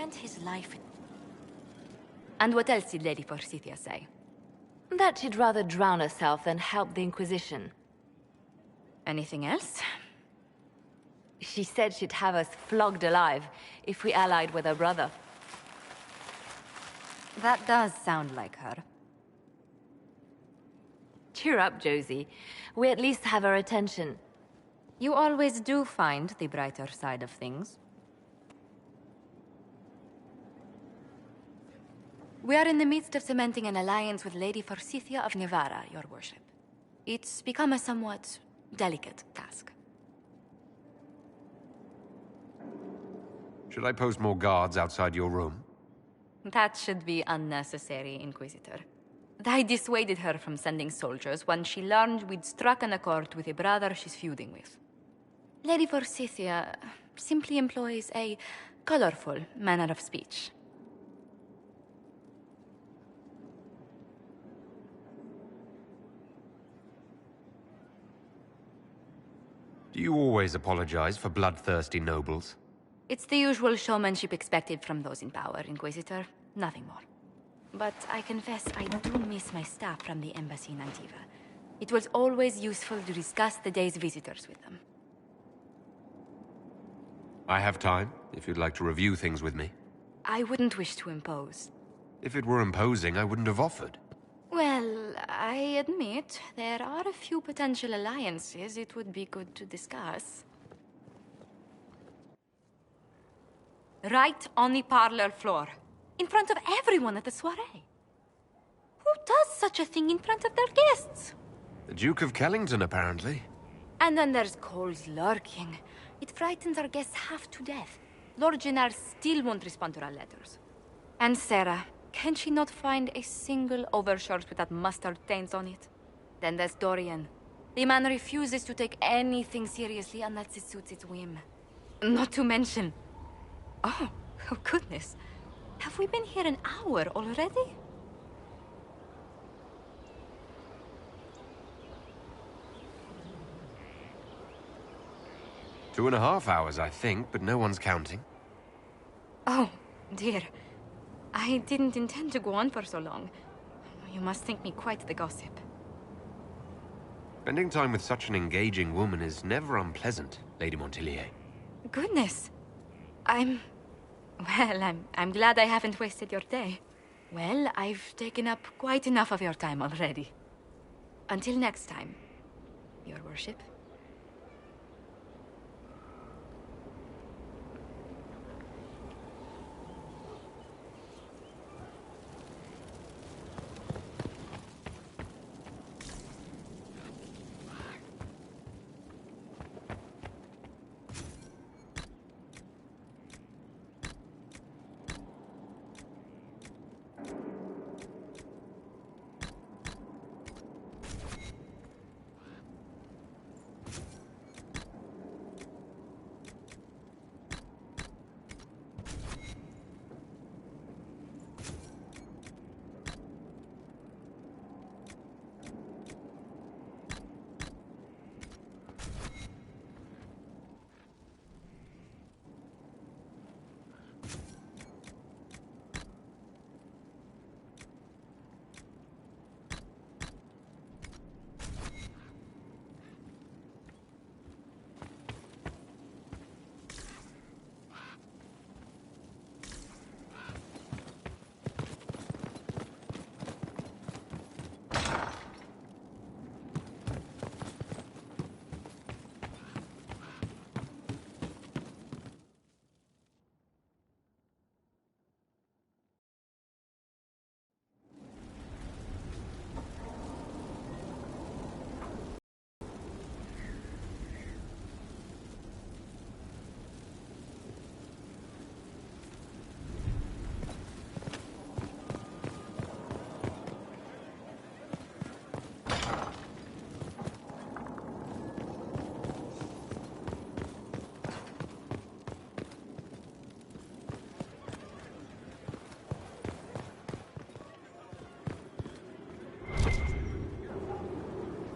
spent his life... And what else did Lady Forsythia say? That she'd rather drown herself than help the Inquisition. Anything else? She said she'd have us flogged alive if we allied with her brother. That does sound like her. Cheer up, Josie. We at least have her attention. You always do find the brighter side of things. We are in the midst of cementing an alliance with Lady Forsythia of Navarra, your worship. It's become a somewhat delicate task. Should I post more guards outside your room? That should be unnecessary, Inquisitor. I dissuaded her from sending soldiers when she learned we'd struck an accord with a brother she's feuding with. Lady Forsythia simply employs a colorful manner of speech. Do you always apologize for bloodthirsty nobles? It's the usual showmanship expected from those in power, Inquisitor. Nothing more. But I confess I do miss my staff from the embassy in Antiva. It was always useful to discuss the day's visitors with them. I have time, if you'd like to review things with me. I wouldn't wish to impose. If it were imposing, I wouldn't have offered. Well, I admit there are a few potential alliances it would be good to discuss. Right on the parlor floor, in front of everyone at the soiree. Who does such a thing in front of their guests? The Duke of Kellington, apparently. And then there's Cole's lurking. It frightens our guests half to death. Lord Jennar still won't respond to our letters. And Sarah, can she not find a single overshirt with that mustard stains on it? Then there's Dorian. The man refuses to take anything seriously unless it suits its whim. Not to mention... Oh goodness. Have we been here an hour already? Two and a half hours, I think, but no one's counting. Oh, dear. I didn't intend to go on for so long. You must think me quite the gossip. Spending time with such an engaging woman is never unpleasant, Lady Montilier. Goodness. Well, I'm glad I haven't wasted your day. Well, I've taken up quite enough of your time already. Until next time, Your Worship.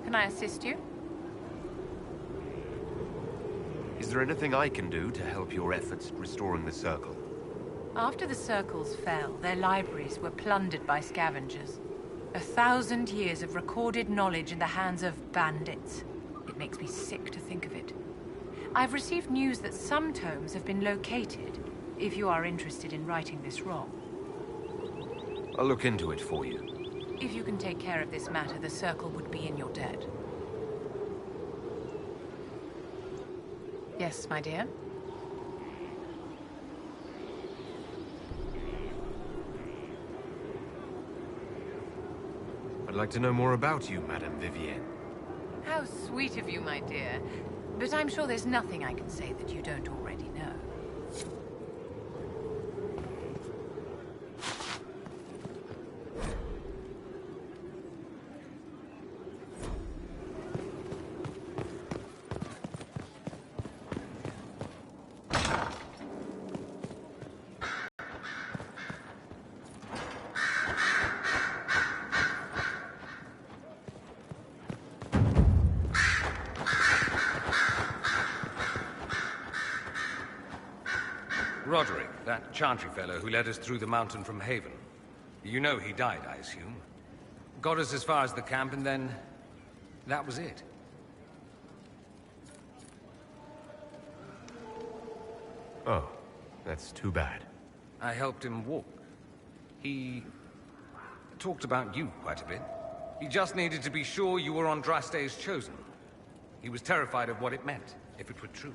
Can I assist you? Is there anything I can do to help your efforts at restoring the circle? After the Circles fell, their libraries were plundered by scavengers. 1,000 years of recorded knowledge in the hands of bandits. It makes me sick to think of it. I've received news that some tomes have been located, if you are interested in righting this wrong. I'll look into it for you. If you can take care of this matter, the Circle would be in your debt. Yes, my dear? I'd like to know more about you, Madame Vivienne. How sweet of you, my dear. But I'm sure there's nothing I can say that you don't already know. Roderick, that Chantry fellow who led us through the mountain from Haven. You know he died, I assume. Got us as far as the camp, and then... that was it. Oh, that's too bad. I helped him walk. He... talked about you quite a bit. He just needed to be sure you were Andraste's chosen. He was terrified of what it meant, if it were true.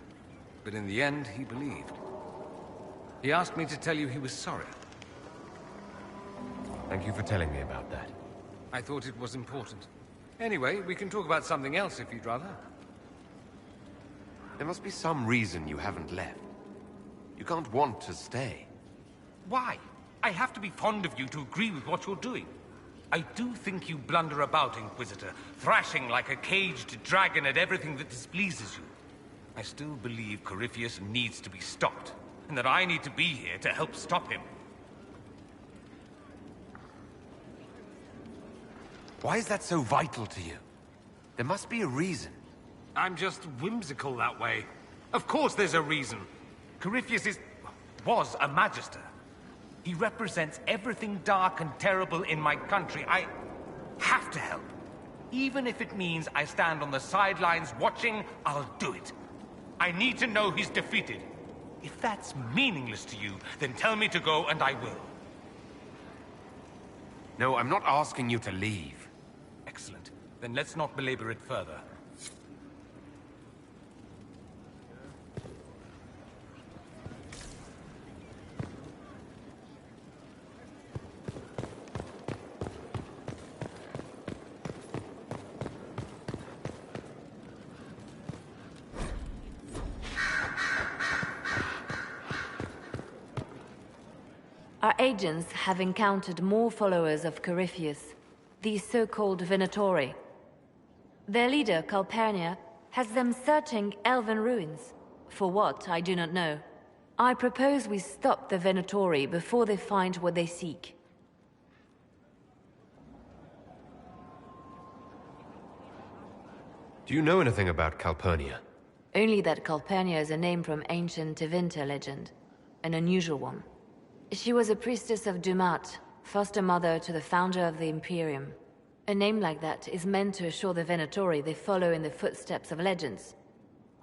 But in the end, he believed. He asked me to tell you he was sorry. Thank you for telling me about that. I thought it was important. Anyway, we can talk about something else if you'd rather. There must be some reason you haven't left. You can't want to stay. Why? I have to be fond of you to agree with what you're doing. I do think you blunder about, Inquisitor, thrashing like a caged dragon at everything that displeases you. I still believe Corypheus needs to be stopped, and that I need to be here to help stop him. Why is that so vital to you? There must be a reason. I'm just whimsical that way. Of course there's a reason. Corypheus was a Magister. He represents everything dark and terrible in my country. I have to help. Even if it means I stand on the sidelines watching, I'll do it. I need to know he's defeated. If that's meaningless to you, then tell me to go and I will. No, I'm not asking you to leave. Excellent. Then let's not belabor it further. Our agents have encountered more followers of Corypheus, these so-called Venatori. Their leader, Calpurnia, has them searching elven ruins. For what, I do not know. I propose we stop the Venatori before they find what they seek. Do you know anything about Calpurnia? Only that Calpurnia is a name from ancient Tevinter legend. An unusual one. She was a priestess of Dumat, foster mother to the founder of the Imperium. A name like that is meant to assure the Venatori they follow in the footsteps of legends.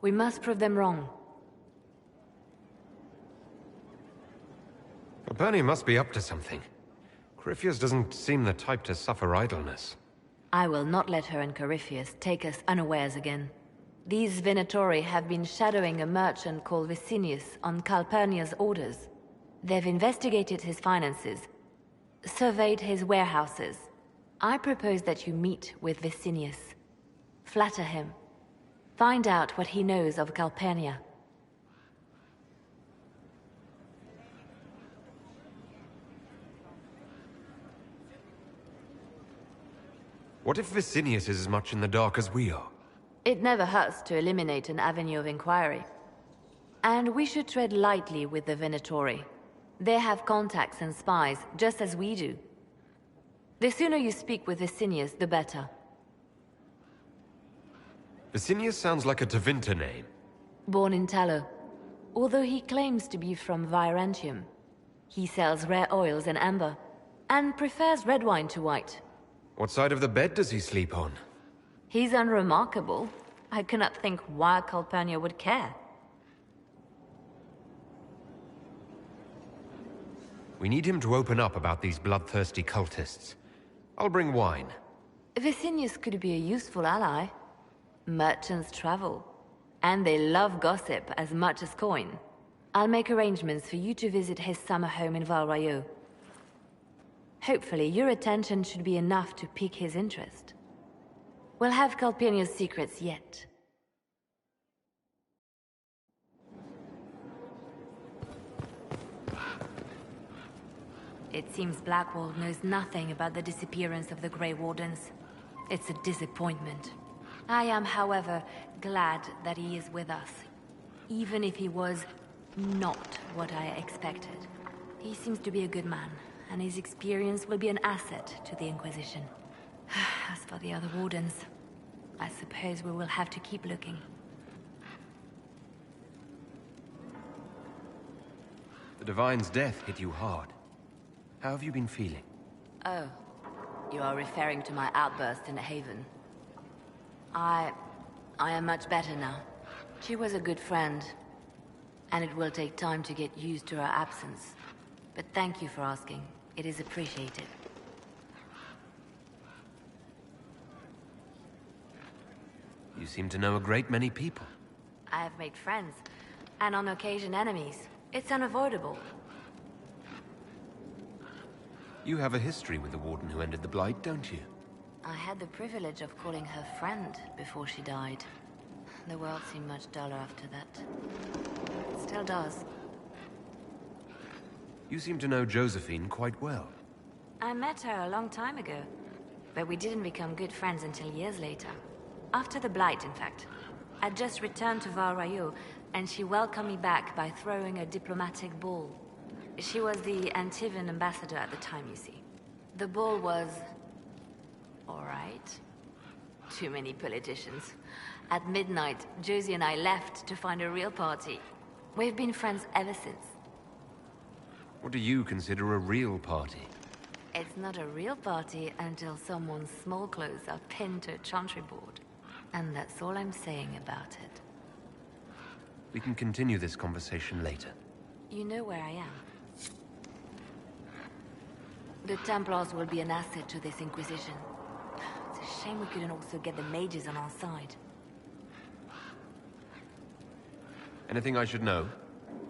We must prove them wrong. Calpurnia must be up to something. Corypheus doesn't seem the type to suffer idleness. I will not let her and Corypheus take us unawares again. These Venatori have been shadowing a merchant called Vicinius on Calpurnia's orders. They've investigated his finances, surveyed his warehouses. I propose that you meet with Vicinius. Flatter him. Find out what he knows of Calpurnia. What if Vicinius is as much in the dark as we are? It never hurts to eliminate an avenue of inquiry. And we should tread lightly with the Venatori. They have contacts and spies, just as we do. The sooner you speak with Vicinius, the better. Vicinius sounds like a Tevinter name. Born in Tallow, although he claims to be from Virantium. He sells rare oils and amber, and prefers red wine to white. What side of the bed does he sleep on? He's unremarkable. I cannot think why Calpurnia would care. We need him to open up about these bloodthirsty cultists. I'll bring wine. Vicinius could be a useful ally. Merchants travel, and they love gossip as much as coin. I'll make arrangements for you to visit his summer home in Val Royeaux. Hopefully, your attention should be enough to pique his interest. We'll have Calpurnia's secrets yet. It seems Blackwall knows nothing about the disappearance of the Grey Wardens. It's a disappointment. I am, however, glad that he is with us, even if he was not what I expected. He seems to be a good man, and his experience will be an asset to the Inquisition. As for the other Wardens, I suppose we will have to keep looking. The Divine's death hit you hard. How have you been feeling? Oh, you are referring to my outburst in Haven. I am much better now. She was a good friend, and it will take time to get used to her absence. But thank you for asking. It is appreciated. You seem to know a great many people. I have made friends, and on occasion enemies. It's unavoidable. You have a history with the Warden who ended the Blight, don't you? I had the privilege of calling her friend before she died. The world seemed much duller after that. It still does. You seem to know Josephine quite well. I met her a long time ago, but we didn't become good friends until years later. After the Blight, in fact. I'd just returned to Val Royeaux, and she welcomed me back by throwing a diplomatic ball. She was the Antivan ambassador at the time, you see. The ball was... all right. Too many politicians. At midnight, Josie and I left to find a real party. We've been friends ever since. What do you consider a real party? It's not a real party until someone's small clothes are pinned to a chantry board. And that's all I'm saying about it. We can continue this conversation later. You know where I am. The Templars will be an asset to this Inquisition. It's a shame we couldn't also get the mages on our side. Anything I should know?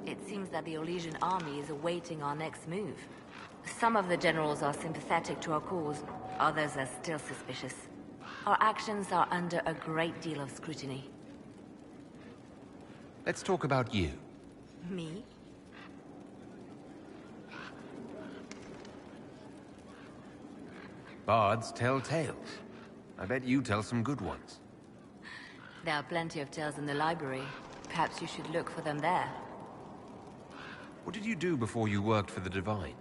It seems that the Orlesian army is awaiting our next move. Some of the generals are sympathetic to our cause, others are still suspicious. Our actions are under a great deal of scrutiny. Let's talk about you. Me? Bards tell tales. I bet you tell some good ones. There are plenty of tales in the library. Perhaps you should look for them there. What did you do before you worked for the Divine?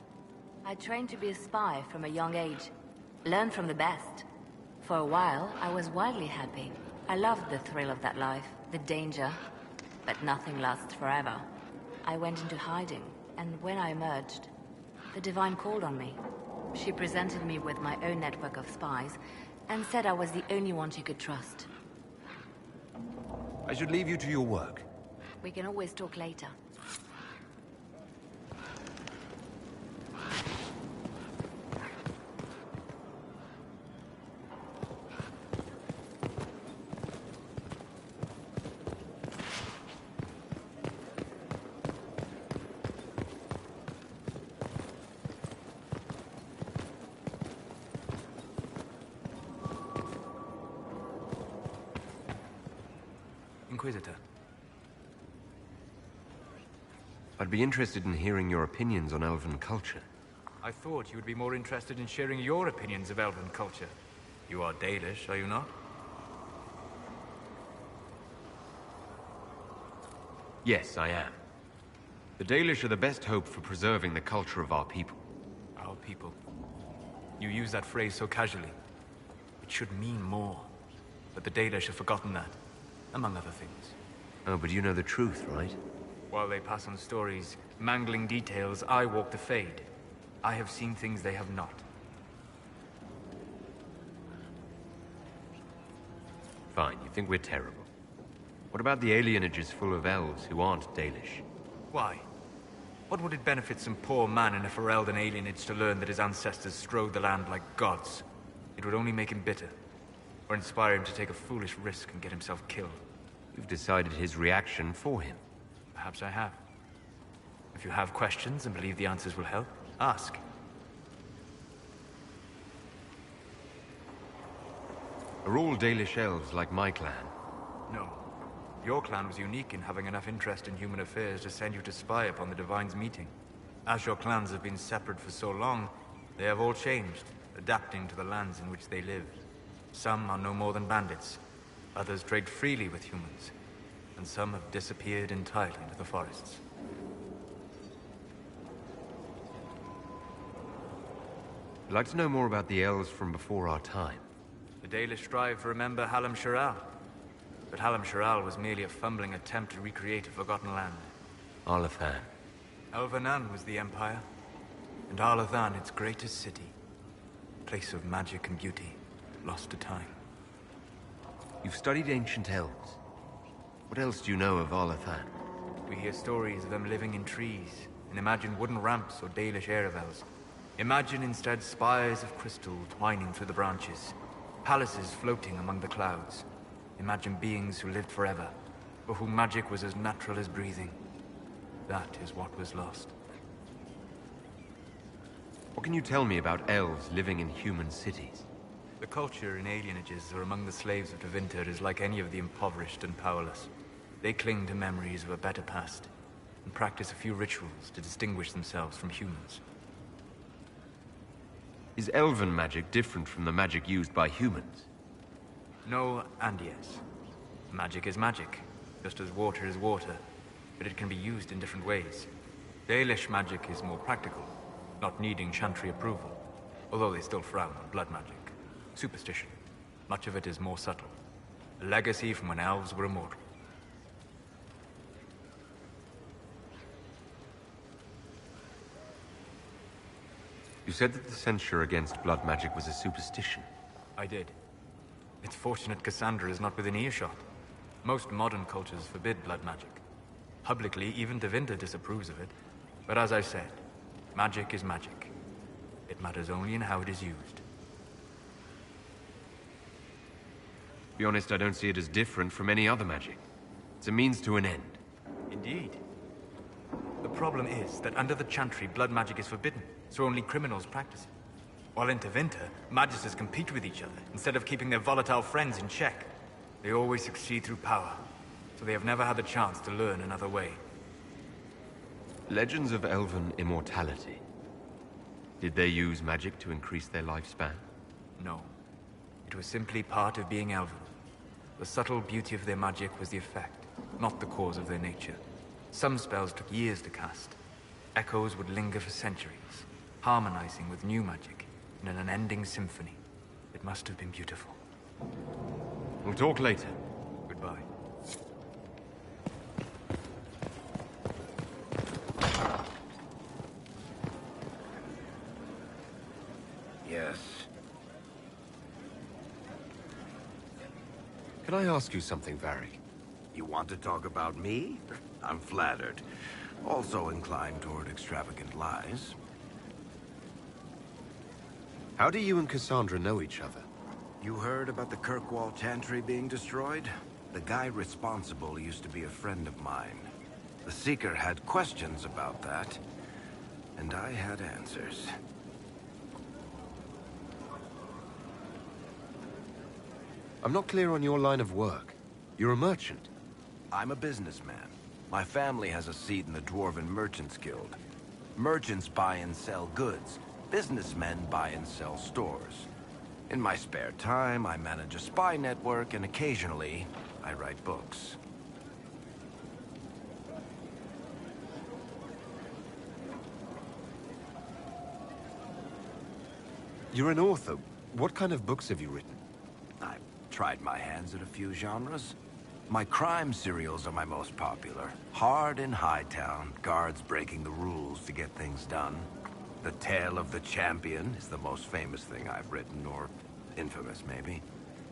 I trained to be a spy from a young age. Learned from the best. For a while, I was wildly happy. I loved the thrill of that life, the danger. But nothing lasts forever. I went into hiding, and when I emerged, the Divine called on me. She presented me with my own network of spies, and said I was the only one she could trust. I should leave you to your work. We can always talk later. Inquisitor. I'd be interested in hearing your opinions on elven culture. I thought you would be more interested in sharing your opinions of elven culture. You are Dalish, are you not? Yes, I am. The Dalish are the best hope for preserving the culture of our people. Our people. You use that phrase so casually. It should mean more. But the Dalish have forgotten that, among other things. Oh, but you know the truth, right? While they pass on stories, mangling details, I walk the Fade. I have seen things they have not. Fine, you think we're terrible. What about the alienages full of elves who aren't Dalish? Why? What would it benefit some poor man in a Ferelden alienage to learn that his ancestors strode the land like gods? It would only make him bitter, or inspire him to take a foolish risk and get himself killed. You've decided his reaction for him. Perhaps I have. If you have questions and believe the answers will help, ask. Are all Dalish elves like my clan? No. Your clan was unique in having enough interest in human affairs to send you to spy upon the Divine's meeting. As your clans have been separate for so long, they have all changed, adapting to the lands in which they live. Some are no more than bandits. Others trade freely with humans. And some have disappeared entirely into the forests. I'd like to know more about the elves from before our time. The Dalish strive to remember Hallam Shiral. But Hallam Shiral was merely a fumbling attempt to recreate a forgotten land. Arlathan. Elvanan was the Empire, and Arlathan its greatest city. Place of magic and beauty, lost to time. You've studied ancient elves. What else do you know of Arlathan? We hear stories of them living in trees, and imagine wooden ramps or Dalish Erebels. Imagine instead spires of crystal twining through the branches, palaces floating among the clouds. Imagine beings who lived forever, for whom magic was as natural as breathing. That is what was lost. What can you tell me about elves living in human cities? The culture in alienages or among the slaves of Tevinter is like any of the impoverished and powerless. They cling to memories of a better past, and practice a few rituals to distinguish themselves from humans. Is elven magic different from the magic used by humans? No and yes. Magic is magic, just as water is water, but it can be used in different ways. Dalish magic is more practical, not needing chantry approval, although they still frown on blood magic. Superstition. Much of it is more subtle. A legacy from when elves were immortal. You said that the censure against blood magic was a superstition. I did. It's fortunate Cassandra is not within earshot. Most modern cultures forbid blood magic. Publicly, even Tevinter disapproves of it. But as I said, magic is magic. It matters only in how it is used. To be honest, I don't see it as different from any other magic. It's a means to an end. Indeed. The problem is that under the chantry, blood magic is forbidden, so only criminals practice it. While in Tevinter, magisters compete with each other, instead of keeping their volatile friends in check. They always succeed through power, so they have never had the chance to learn another way. Legends of elven immortality. Did they use magic to increase their lifespan? No. It was simply part of being elven. The subtle beauty of their magic was the effect, not the cause of their nature. Some spells took years to cast. Echoes would linger for centuries, harmonizing with new magic in an unending symphony. It must have been beautiful. We'll talk later. Goodbye. Yes. Can I ask you something, Varric? You want to talk about me? I'm flattered. Also inclined toward extravagant lies. How do you and Cassandra know each other? You heard about the Kirkwall Chantry being destroyed? The guy responsible used to be a friend of mine. The Seeker had questions about that, and I had answers. I'm not clear on your line of work. You're a merchant. I'm a businessman. My family has a seat in the Dwarven Merchants Guild. Merchants buy and sell goods. Businessmen buy and sell stores. In my spare time, I manage a spy network, and occasionally, I write books. You're an author. What kind of books have you written? I've tried my hands at a few genres. My crime serials are my most popular. Hard in Hightown, guards breaking the rules to get things done. The Tale of the Champion is the most famous thing I've written, or infamous, maybe.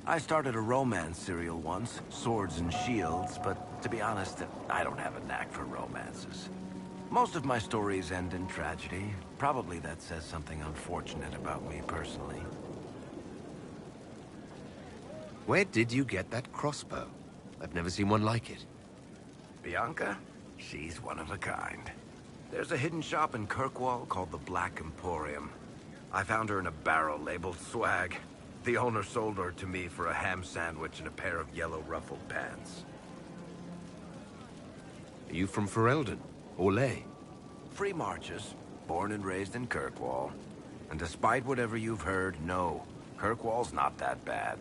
I started a romance serial once, Swords and Shields, but to be honest, I don't have a knack for romances. Most of my stories end in tragedy. Probably that says something unfortunate about me personally. Where did you get that crossbow? I've never seen one like it. Bianca? She's one of a kind. There's a hidden shop in Kirkwall called the Black Emporium. I found her in a barrel labeled swag. The owner sold her to me for a ham sandwich and a pair of yellow ruffled pants. Are you from Ferelden? Orlais? Free Marches, born and raised in Kirkwall. And despite whatever you've heard, no, Kirkwall's not that bad.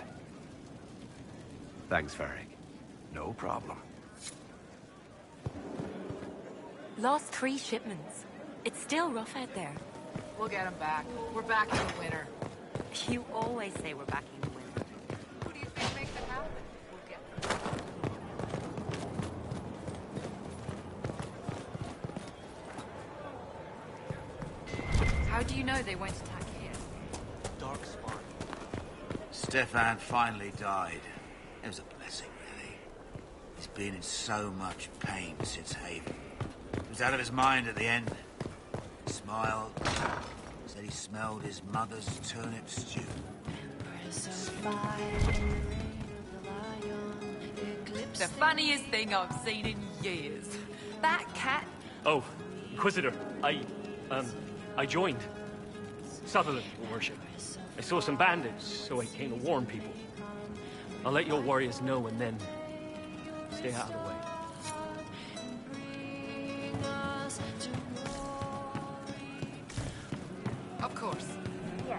Thanks, Varric. No problem. Lost 3 shipments. It's still rough out there. We'll get them back. We're back in the winter. You always say we're back in the winter. Who do you think makes it happen? We'll get them. How do you know they won't attack here? Dark spark. Stefan finally died. It was a blessing, really. He's been in so much pain since Haven. He was out of his mind at the end. He smiled. Said he smelled his mother's turnip stew. The funniest thing I've seen in years. That cat... Oh, Inquisitor, I joined. Sutherland, your worship. I saw some bandits, so I came to warn people. I'll let your warriors know and then stay out of the way. Of course. Yeah.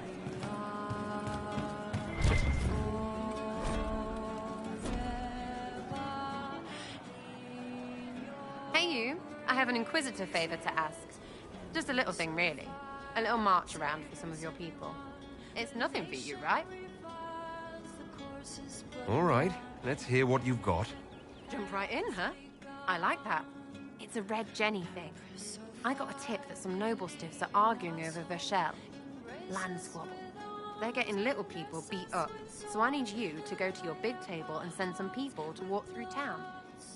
Hey you, I have an Inquisitor favor to ask. Just a little thing, really. A little march around for some of your people. It's nothing for you, right? All right, let's hear what you've got. Jump right in, huh? I like that. It's a Red Jenny thing. I got a tip that some noble stiffs are arguing over Verschel. Land squabble. They're getting little people beat up, so I need you to go to your big table and send some people to walk through town.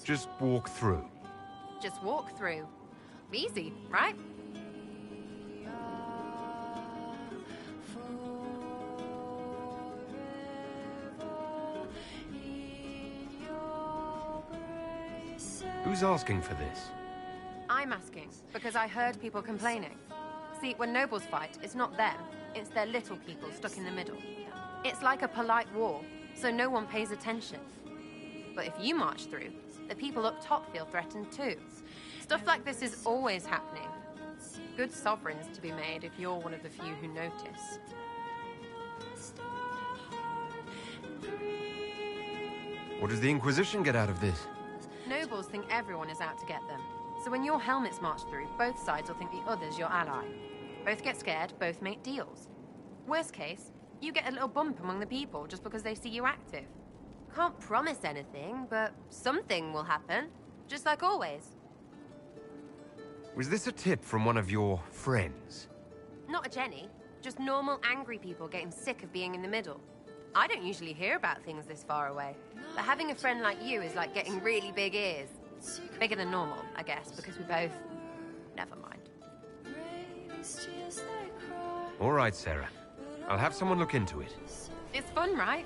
Just walk through. Just walk through. Easy, right? Who's asking for this? I'm asking, because I heard people complaining. See, when nobles fight, it's not them, it's their little people stuck in the middle. It's like a polite war, so no one pays attention. But if you march through, the people up top feel threatened too. Stuff like this is always happening. Good sovereigns to be made if you're one of the few who notice. What does the Inquisition get out of this? Nobles think everyone is out to get them. So when your helmets march through, both sides will think the other's your ally. Both get scared, both make deals. Worst case, you get a little bump among the people just because they see you active. Can't promise anything, but something will happen. Just like always. Was this a tip from one of your friends? Not a Jenny. Just normal angry people getting sick of being in the middle. I don't usually hear about things this far away. But having a friend like you is like getting really big ears. Bigger than normal, I guess, because we both... Never mind. All right, Sarah. I'll have someone look into it. It's fun, right?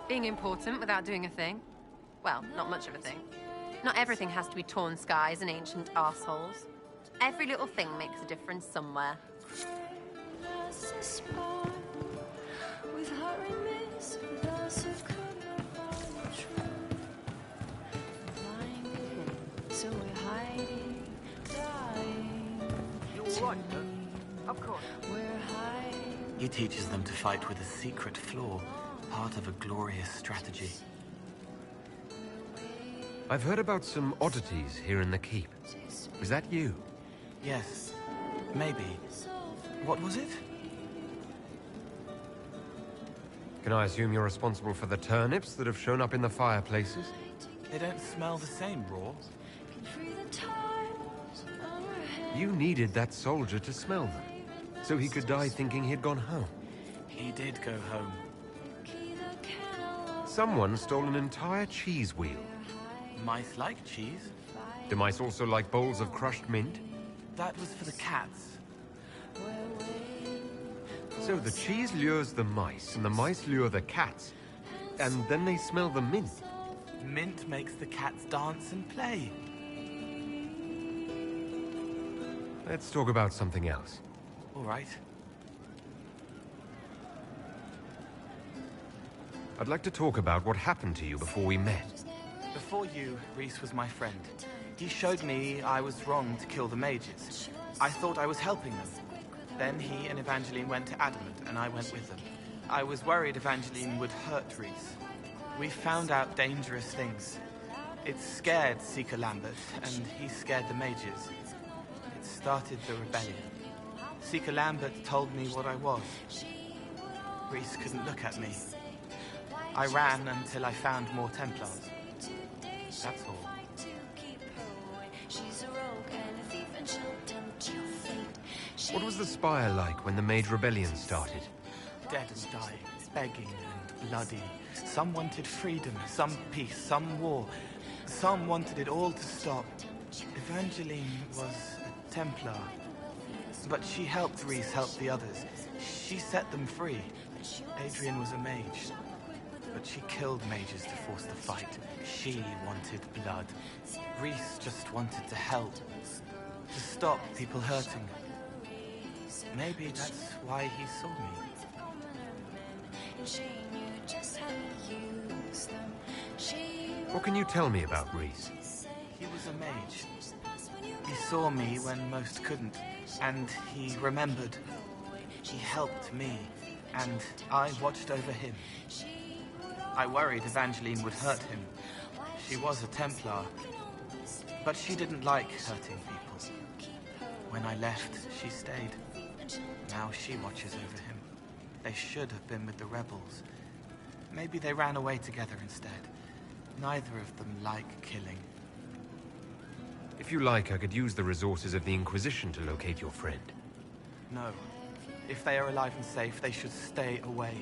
Being important without doing a thing. Well, not much of a thing. Not everything has to be torn skies and ancient arseholes. Every little thing makes a difference somewhere. Of course. He teaches them to fight with a secret flaw, part of a glorious strategy. I've heard about some oddities here in the keep. Was that you? Yes, maybe. What was it? Can I assume you're responsible for the turnips that have shown up in the fireplaces? They don't smell the same raw. You needed that soldier to smell them, so he could die thinking he'd gone home. He did go home. Someone stole an entire cheese wheel. Mice like cheese. Do mice also like bowls of crushed mint? That was for the cats. So the cheese lures the mice, and the mice lure the cats, and then they smell the mint. Mint makes the cats dance and play. Let's talk about something else. All right. I'd like to talk about what happened to you before we met. Before you, Rhys was my friend. He showed me I was wrong to kill the mages. I thought I was helping them. Then he and Evangeline went to Adamant, and I went with them. I was worried Evangeline would hurt Rhys. We found out dangerous things. It scared Seeker Lambert, and he scared the mages. It started the rebellion. Seeker Lambert told me what I was. Rhys couldn't look at me. I ran until I found more Templars. That's all. What was the Spire like when the Mage Rebellion started? Dead and dying, begging and bloody. Some wanted freedom, some peace, some war. Some wanted it all to stop. Evangeline was a Templar. But she helped Rhys help the others. She set them free. Adrian was a mage. But she killed mages to force the fight. She wanted blood. Rhys just wanted to help. To stop people hurting. Maybe that's why he saw me. What can you tell me about Rhys? He was a mage. He saw me when most couldn't, and he remembered. He helped me, and I watched over him. I worried Evangeline would hurt him. She was a Templar, but she didn't like hurting people. When I left, she stayed. Now she watches over him. They should have been with the rebels. Maybe they ran away together instead. Neither of them like killing. If you like, I could use the resources of the Inquisition to locate your friend. No. If they are alive and safe, they should stay away.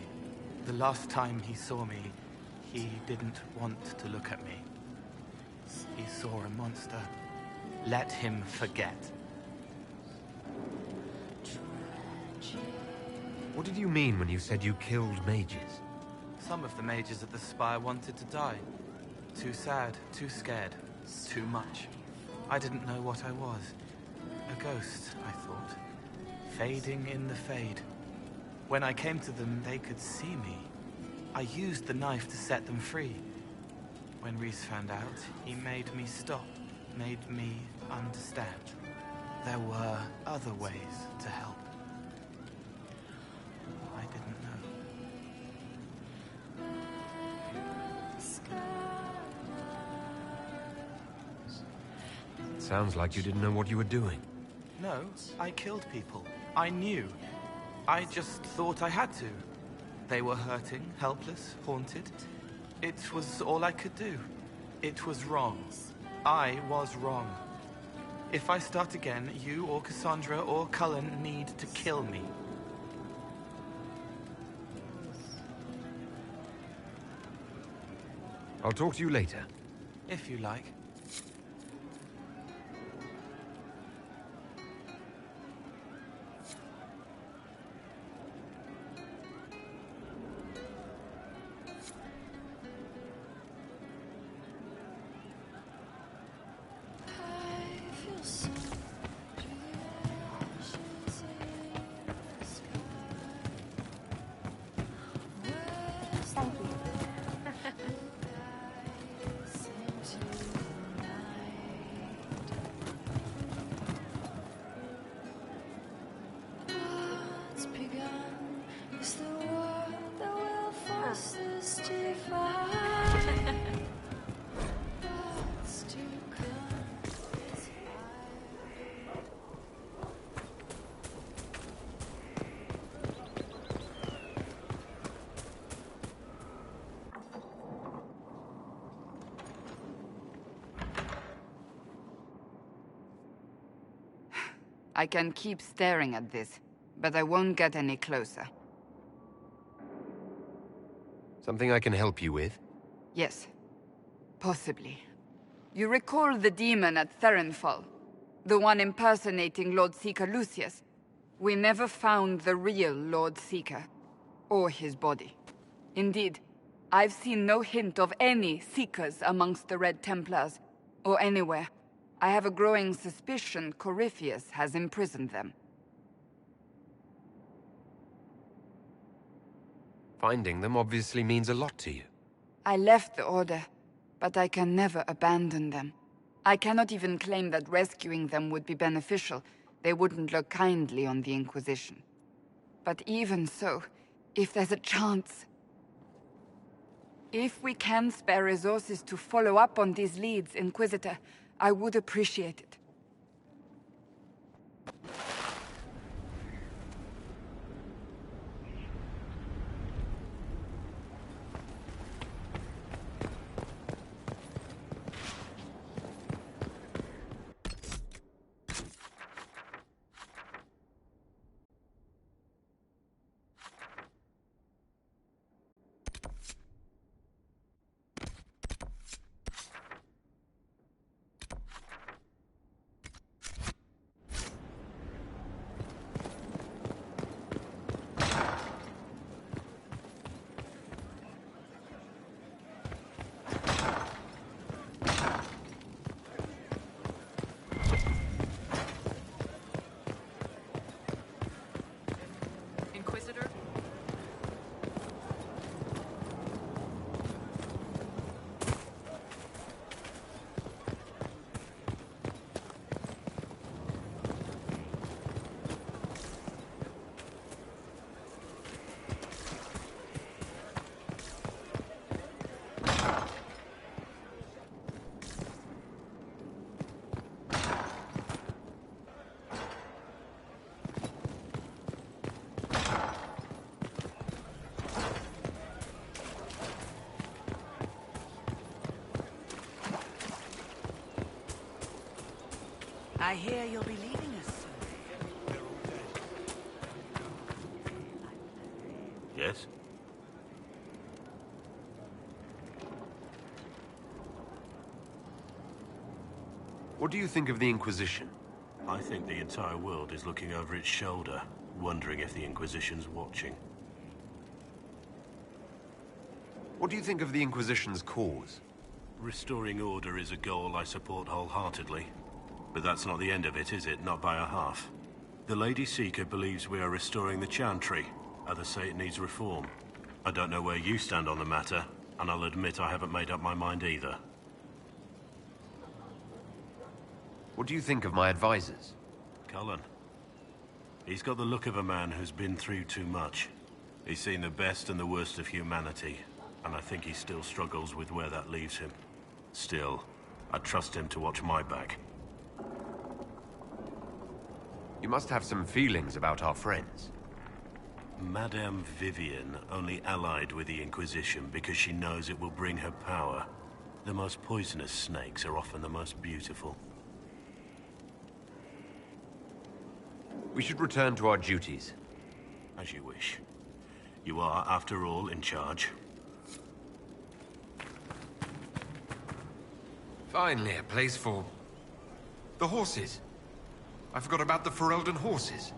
The last time he saw me, he didn't want to look at me. He saw a monster. Let him forget. What did you mean when you said you killed mages? Some of the mages at the Spire wanted to die. Too sad, too scared, too much. I didn't know what I was. A ghost, I thought. Fading in the fade. When I came to them, they could see me. I used the knife to set them free. When Rhys found out, he made me stop, made me understand. There were other ways to help. I didn't know. Sounds like you didn't know what you were doing. No, I killed people. I knew. I just thought I had to. They were hurting, helpless, haunted. It was all I could do. It was wrong. I was wrong. If I start again, you or Cassandra or Cullen need to kill me. I'll talk to you later. If you like. I can keep staring at this, but I won't get any closer. Something I can help you with? Yes. Possibly. You recall the demon at Therenfall? The one impersonating Lord Seeker Lucius? We never found the real Lord Seeker, or his body. Indeed, I've seen no hint of any Seekers amongst the Red Templars, or anywhere. I have a growing suspicion Corypheus has imprisoned them. Finding them obviously means a lot to you. I left the Order, but I can never abandon them. I cannot even claim that rescuing them would be beneficial. They wouldn't look kindly on the Inquisition. But even so, if there's a chance... If we can spare resources to follow up on these leads, Inquisitor, I would appreciate it. I hear you'll be leaving us soon. Yes? What do you think of the Inquisition? I think the entire world is looking over its shoulder, wondering if the Inquisition's watching. What do you think of the Inquisition's cause? Restoring order is a goal I support wholeheartedly. But that's not the end of it, is it? Not by a half. The Lady Seeker believes we are restoring the Chantry. Others say it needs reform. I don't know where you stand on the matter, and I'll admit I haven't made up my mind either. What do you think of my advisors? Cullen. He's got the look of a man who's been through too much. He's seen the best and the worst of humanity, and I think he still struggles with where that leaves him. Still, I trust him to watch my back. You must have some feelings about our friends. Madame Vivian only allied with the Inquisition because she knows it will bring her power. The most poisonous snakes are often the most beautiful. We should return to our duties. As you wish. You are, after all, in charge. Finally, a place for... the horses. I forgot about the Ferelden horses.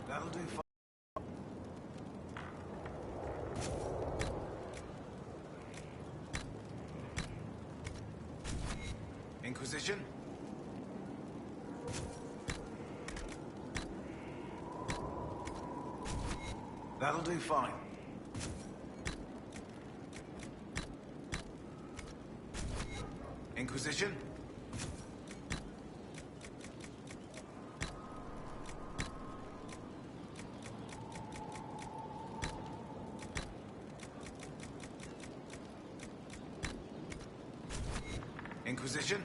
That'll do fine. Inquisition? That'll do fine. Inquisition? Inquisition?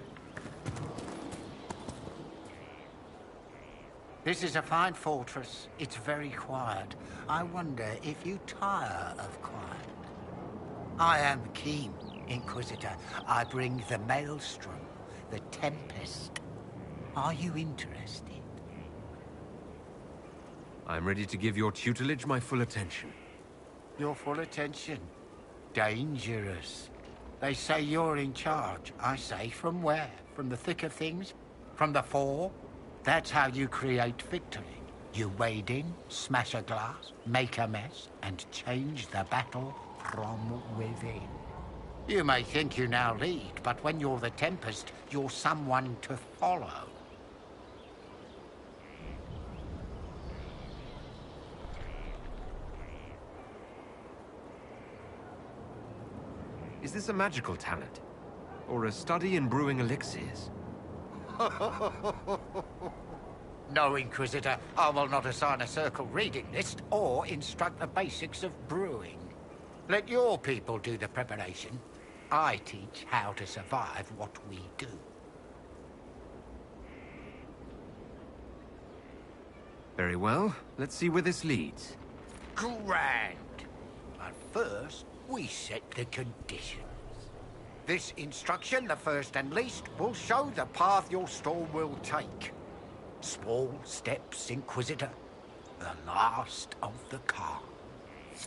This is a fine fortress. It's very quiet. I wonder if you tire of quiet. I am keen, Inquisitor. I bring the Maelstrom, the Tempest. Are you interested? I'm ready to give your tutelage my full attention. Your full attention? Dangerous. They say you're in charge. I say, from where? From the thick of things? From the fore? That's how you create victory. You wade in, smash a glass, make a mess, and change the battle from within. You may think you now lead, but when you're the Tempest, you're someone to follow. Is this a magical talent? Or a study in brewing elixirs? No, Inquisitor. I will not assign a circle reading list or instruct the basics of brewing. Let your people do the preparation. I teach how to survive what we do. Very well. Let's see where this leads. Grand. But first, we set the conditions. This instruction, the first and least, will show the path your store will take. Small steps, Inquisitor. The last of the cards.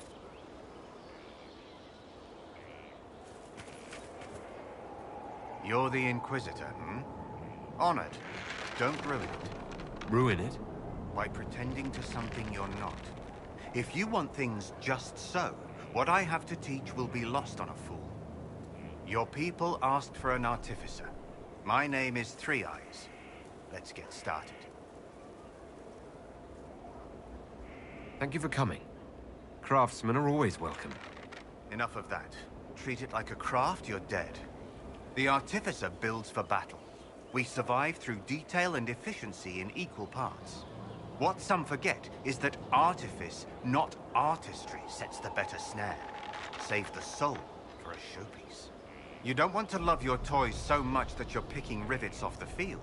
You're the Inquisitor, hmm? Honored. Don't ruin it. Ruin it? By pretending to something you're not. If you want things just so, what I have to teach will be lost on a fool. Your people asked for an artificer. My name is Three Eyes. Let's get started. Thank you for coming. Craftsmen are always welcome. Enough of that. Treat it like a craft, you're dead. The artificer builds for battle. We survive through detail and efficiency in equal parts. What some forget is that artifice, not artistry, sets the better snare. Save the soul for a showpiece. You don't want to love your toys so much that you're picking rivets off the field.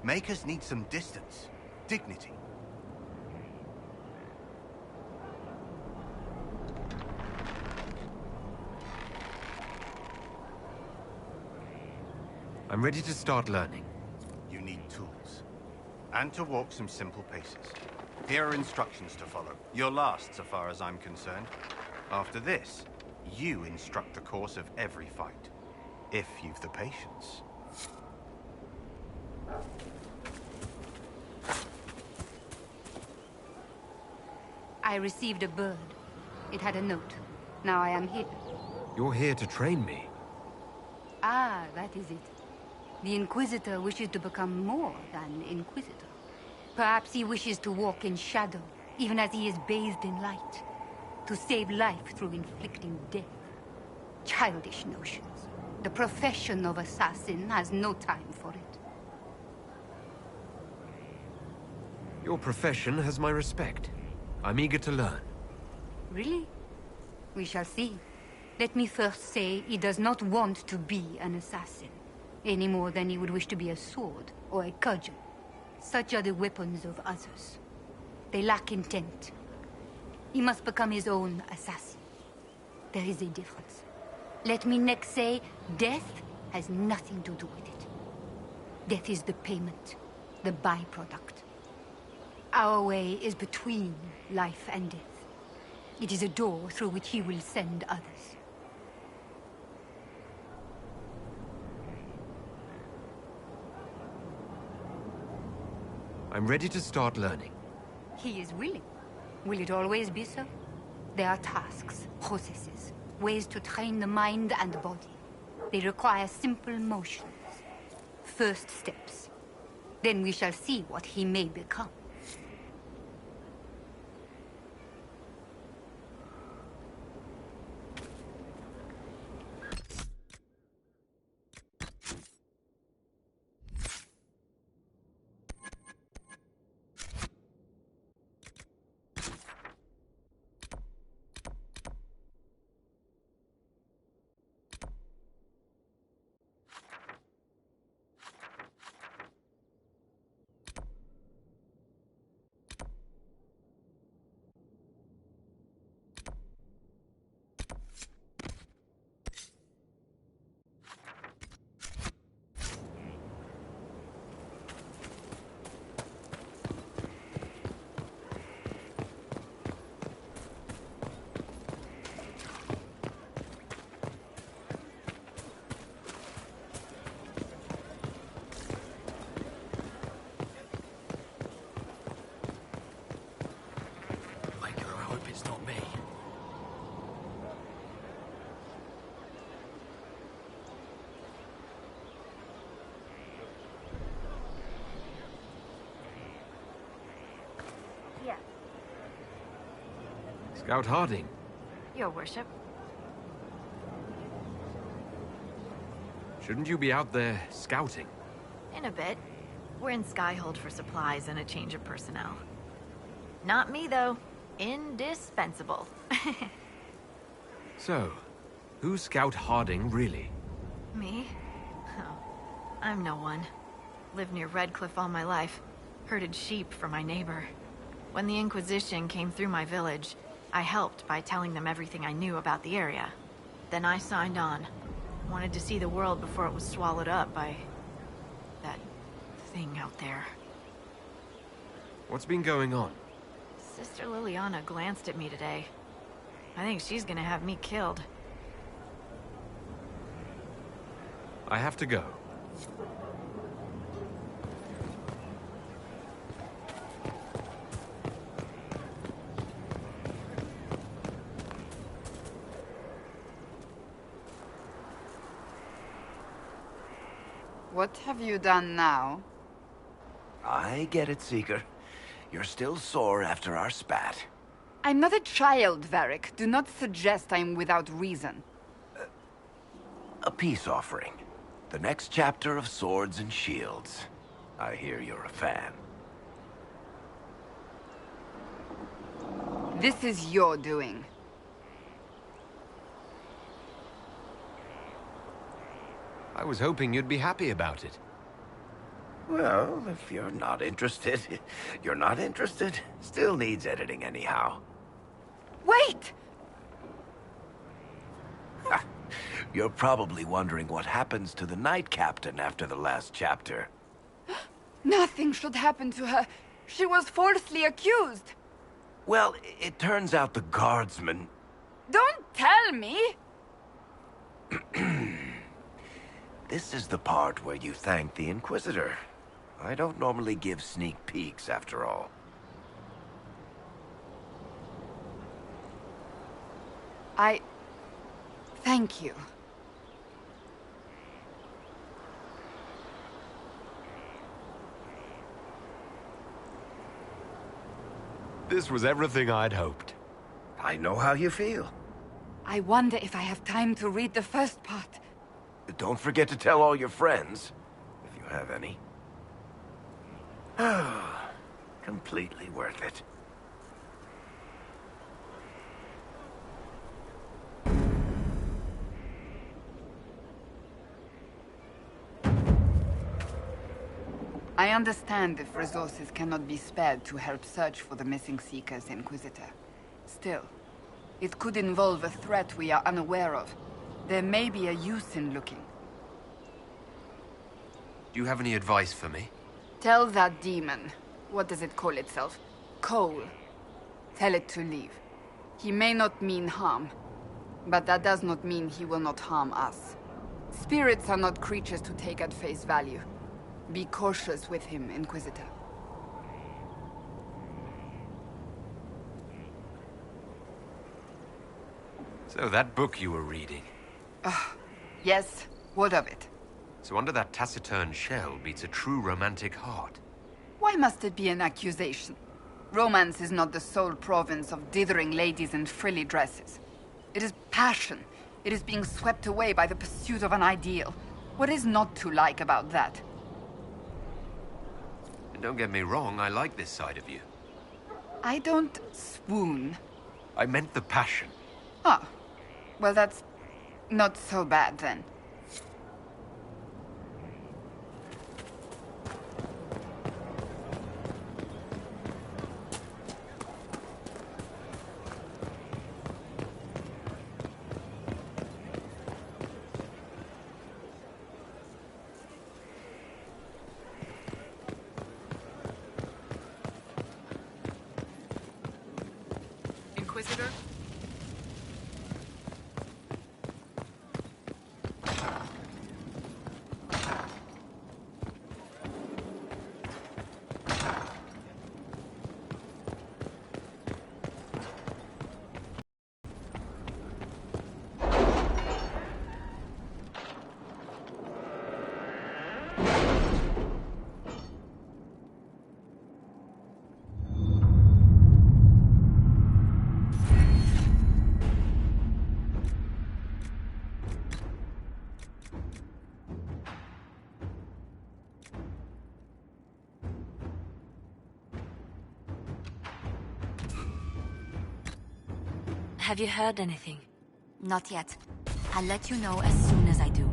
Makers need some distance, dignity. I'm ready to start learning. You need tools. And to walk some simple paces. Here are instructions to follow. Your last, so far as I'm concerned. After this, you instruct the course of every fight. If you've the patience. I received a bird. It had a note. Now I am here. You're here to train me. Ah, that is it. The Inquisitor wishes to become more than Inquisitor. Perhaps he wishes to walk in shadow, even as he is bathed in light. To save life through inflicting death. Childish notions. The profession of assassin has no time for it. Your profession has my respect. I'm eager to learn. Really? We shall see. Let me first say he does not want to be an assassin. Any more than he would wish to be a sword or a cudgel. Such are the weapons of others. They lack intent. He must become his own assassin. There is a difference. Let me next say, death has nothing to do with it. Death is the payment, the byproduct. Our way is between life and death. It is a door through which he will send others. I'm ready to start learning. He is willing. Will it always be so? There are tasks, processes, ways to train the mind and body. They require simple motions. First steps. Then we shall see what he may become. Scout Harding. Your worship. Shouldn't you be out there scouting? In a bit. We're in Skyhold for supplies and a change of personnel. Not me, though. Indispensable. So, who's Scout Harding, really? Me? Oh, I'm no one. Lived near Redcliffe all my life. Herded sheep for my neighbor. When the Inquisition came through my village, I helped by telling them everything I knew about the area. Then I signed on. Wanted to see the world before it was swallowed up by... that thing out there. What's been going on? Sister Liliana glanced at me today. I think she's gonna have me killed. I have to go. What have you done now? I get it, Seeker. You're still sore after our spat. I'm not a child, Varric. Do not suggest I'm without reason. A peace offering. The next chapter of Swords and Shields. I hear you're a fan. This is your doing. I was hoping you'd be happy about it. Well, if you're not interested, you're not interested. Still needs editing anyhow. Wait! You're probably wondering what happens to the Knight Captain after the last chapter. Nothing should happen to her. She was falsely accused. Well, it turns out the guardsman... Don't tell me! This is the part where you thank the Inquisitor. I don't normally give sneak peeks, after all. Thank you. This was everything I'd hoped. I know how you feel. I wonder if I have time to read the first part. Don't forget to tell all your friends, if you have any. Completely worth it. I understand if resources cannot be spared to help search for the missing Seeker's Inquisitor. Still, it could involve a threat we are unaware of. There may be a use in looking. Do you have any advice for me? Tell that demon, what does it call itself? Cole. Tell it to leave. He may not mean harm, but that does not mean he will not harm us. Spirits are not creatures to take at face value. Be cautious with him, Inquisitor. So that book you were reading. Yes, what of it? So under that taciturn shell beats a true romantic heart. Why must it be an accusation? Romance is not the sole province of dithering ladies in frilly dresses. It is passion. It is being swept away by the pursuit of an ideal. What is not to like about that? And don't get me wrong, I like this side of you. I don't swoon. I meant the passion. Oh. Well, that's not so bad, then. Inquisitor? Have you heard anything? Not yet. I'll let you know as soon as I do.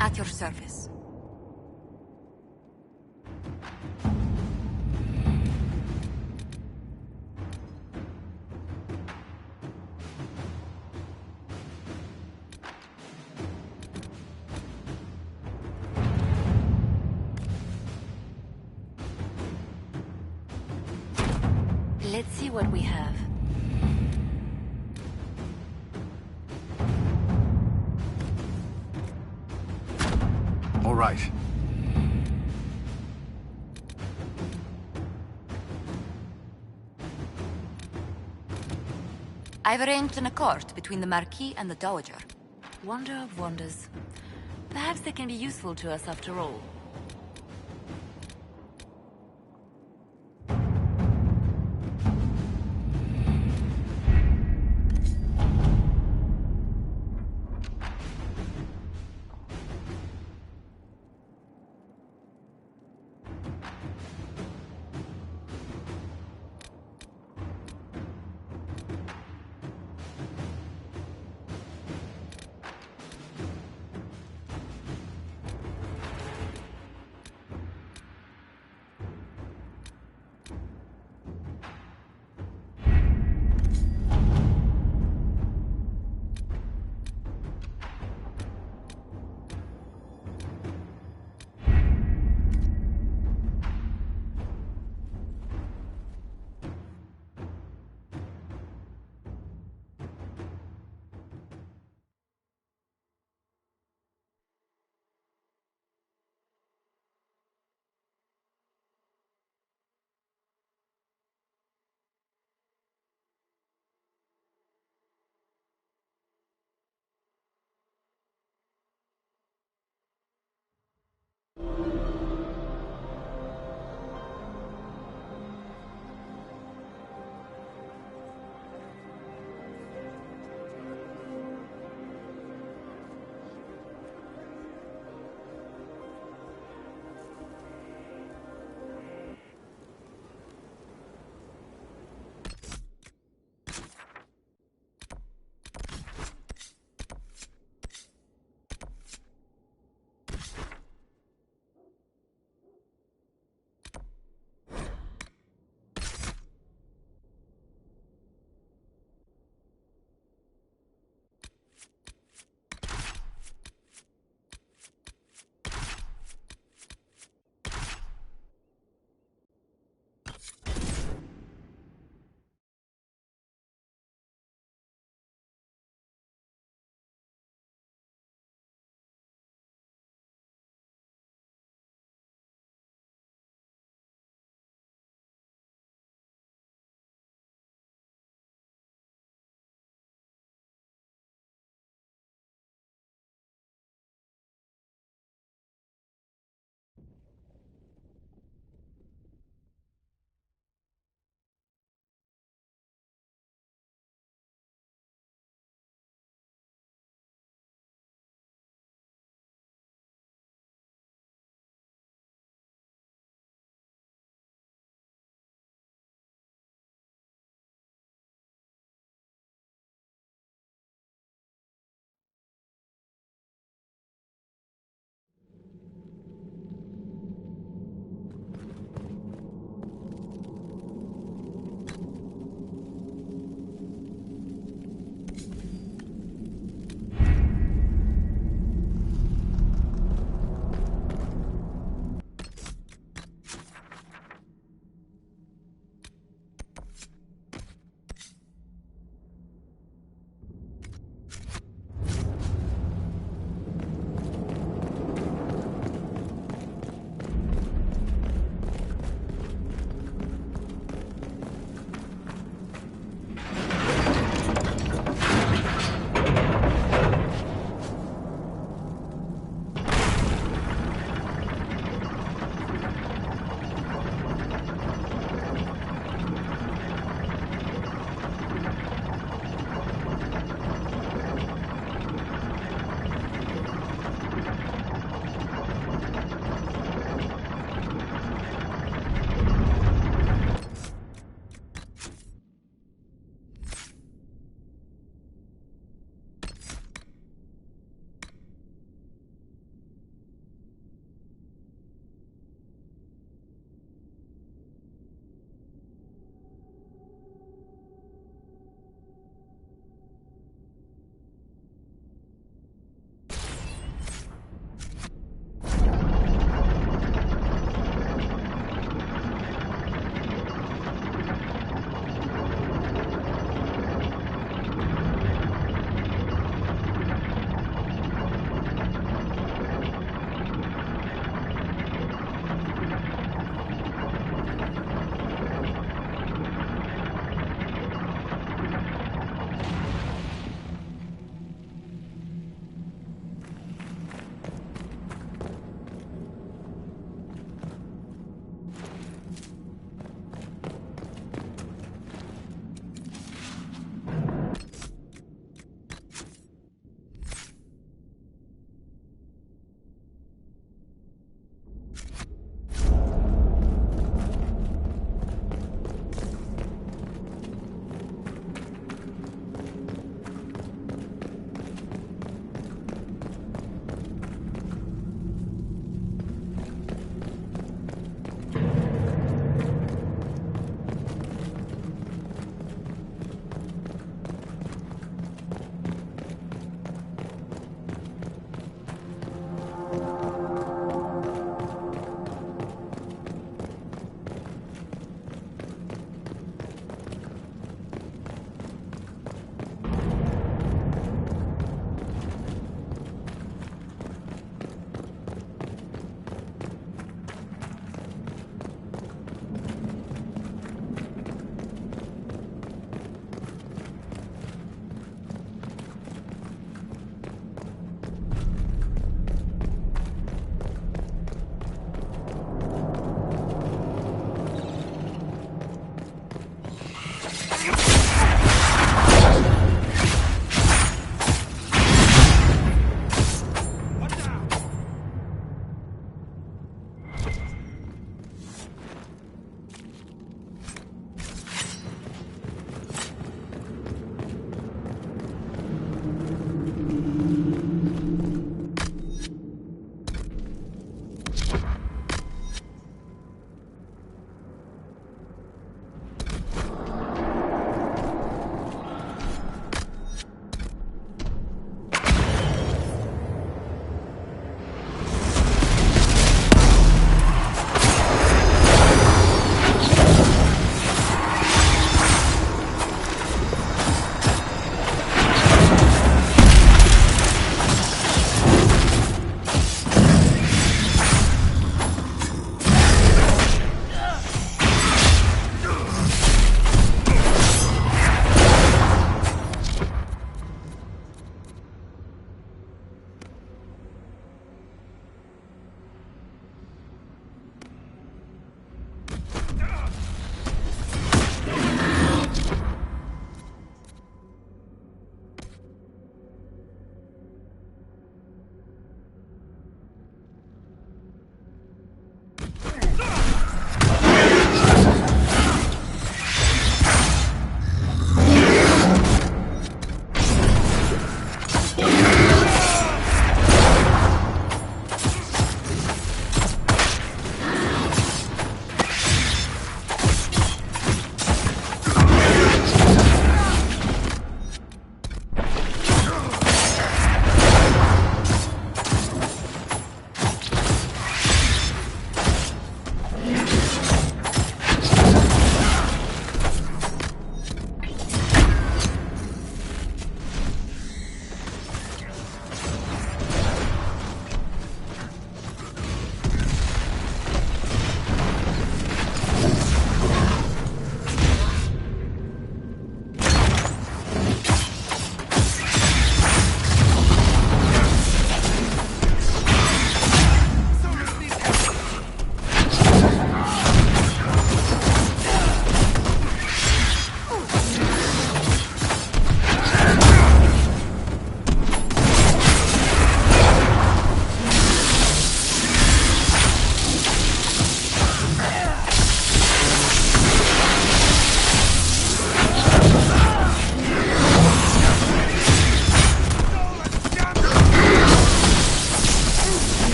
At your service. Let's see what we have. All right. I've arranged an accord between the Marquis and the Dowager. Wonder of wonders. Perhaps they can be useful to us after all.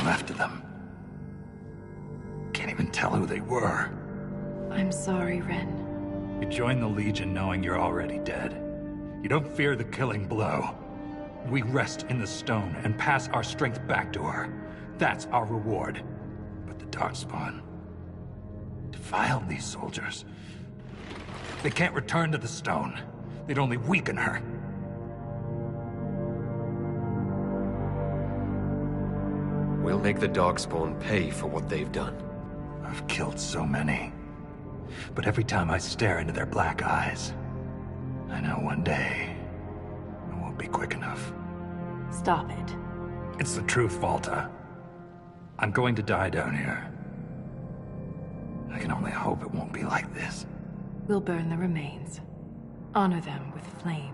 after them. Can't even tell who they were. I'm sorry, Ren. You joined the Legion knowing you're already dead. You don't fear the killing blow. We rest in the stone and pass our strength back to her. That's our reward. But the Darkspawn defiled these soldiers. They can't return to the stone. They'd only weaken her. We'll make the Darkspawn pay for what they've done. I've killed so many. But every time I stare into their black eyes, I know one day I won't be quick enough. Stop it. It's the truth, Volta. I'm going to die down here. I can only hope it won't be like this. We'll burn the remains. Honor them with flame.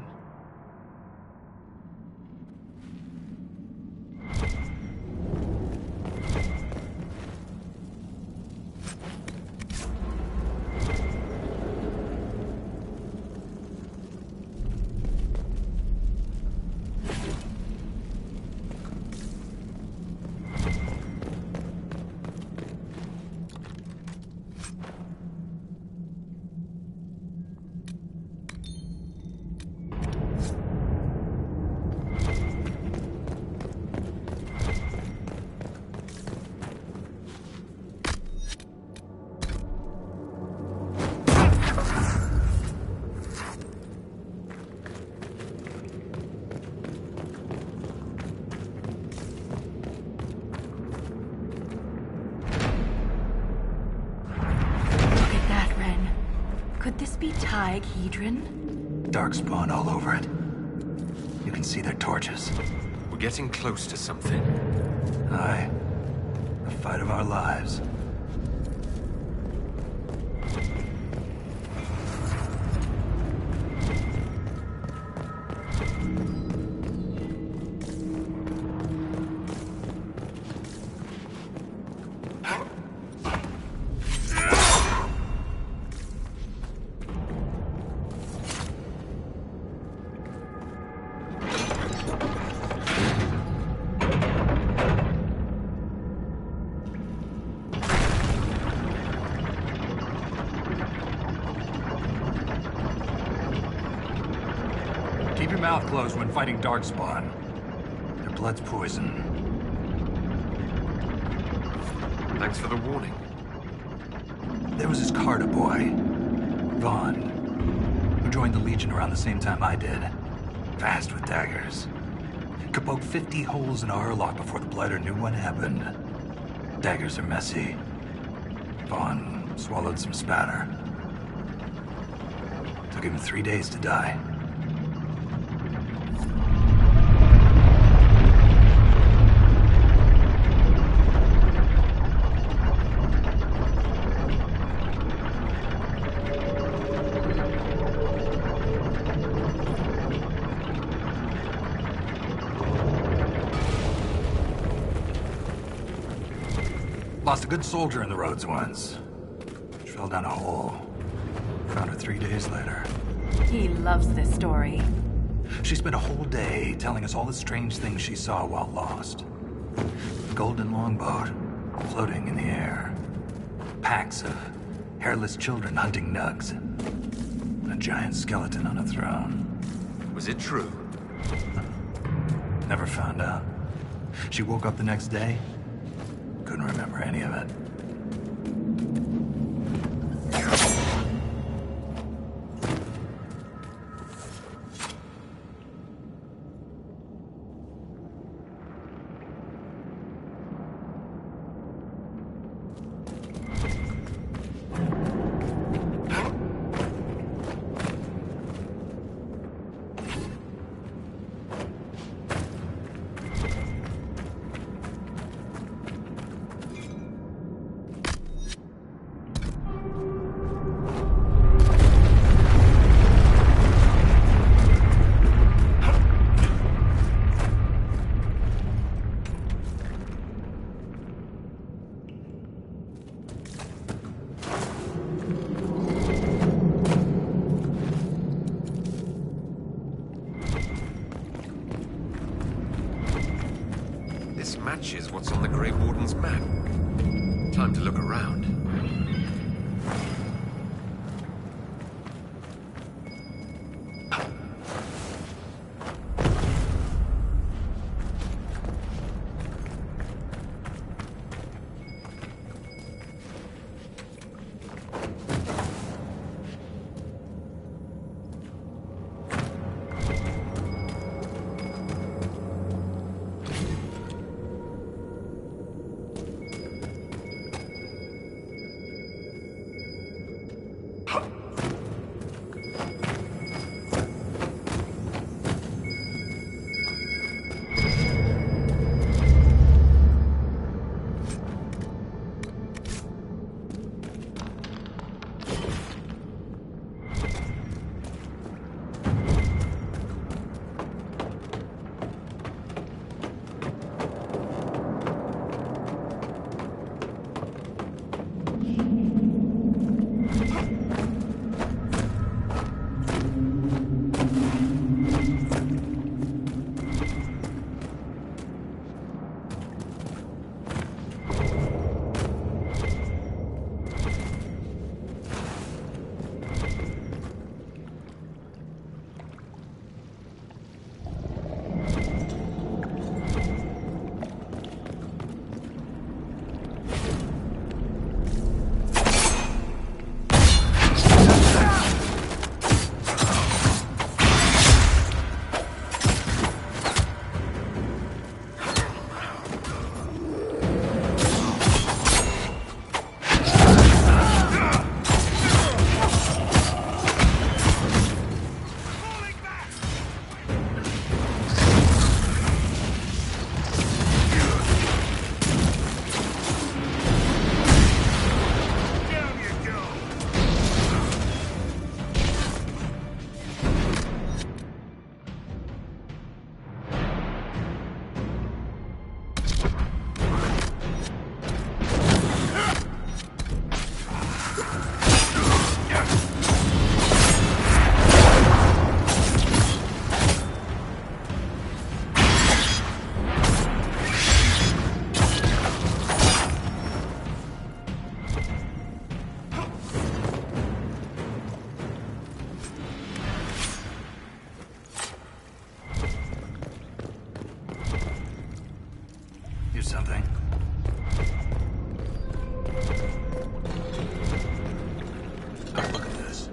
Could this be Hedron? Darkspawn all over it. You can see their torches. We're getting close to something. Aye. The fight of our lives. Keep your mouth closed when fighting Darkspawn. Their blood's poison. Thanks for the warning. There was this Carter boy, Vaughn, who joined the Legion around the same time I did. Fast with daggers. Could poke 50 holes in a Hurlock before the Blighter knew what happened. Daggers are messy. Vaughn swallowed some spatter. Took him 3 days to die. Lost a good soldier in the roads once. She fell down a hole. Found her 3 days later. He loves this story. She spent a whole day telling us all the strange things she saw while lost. A golden longboat floating in the air. Packs of hairless children hunting nugs. A giant skeleton on a throne. Was it true? Never found out. She woke up the next day. Couldn't remember any of it. matches what's on the Grey Warden's map. Time to look around. Something. Look at this.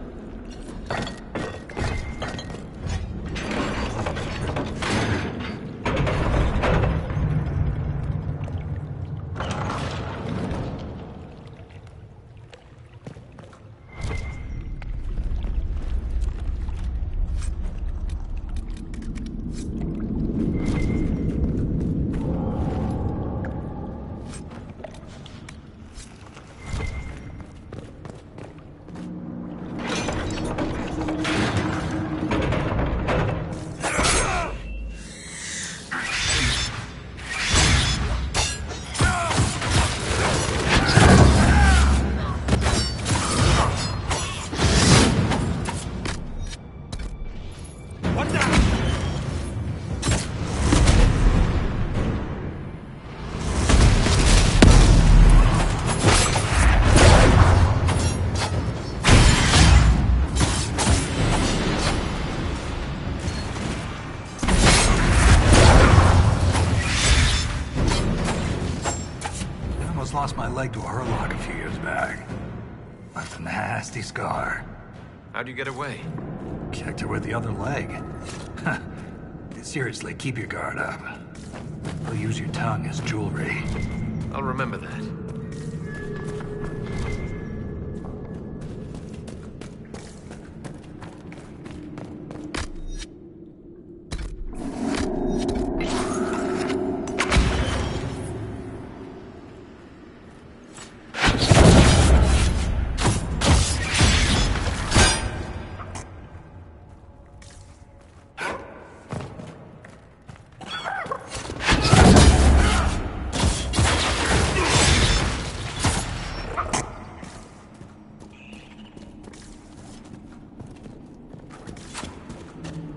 Lost my leg to a hurlock a few years back. Left a nasty scar. How'd you get away? Kicked her with the other leg. Seriously, keep your guard up. They'll use your tongue as jewelry. I'll remember that.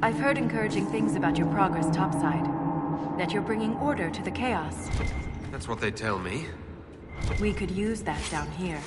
I've heard encouraging things about your progress topside. that you're bringing order to the chaos. That's what they tell me. We could use that down here.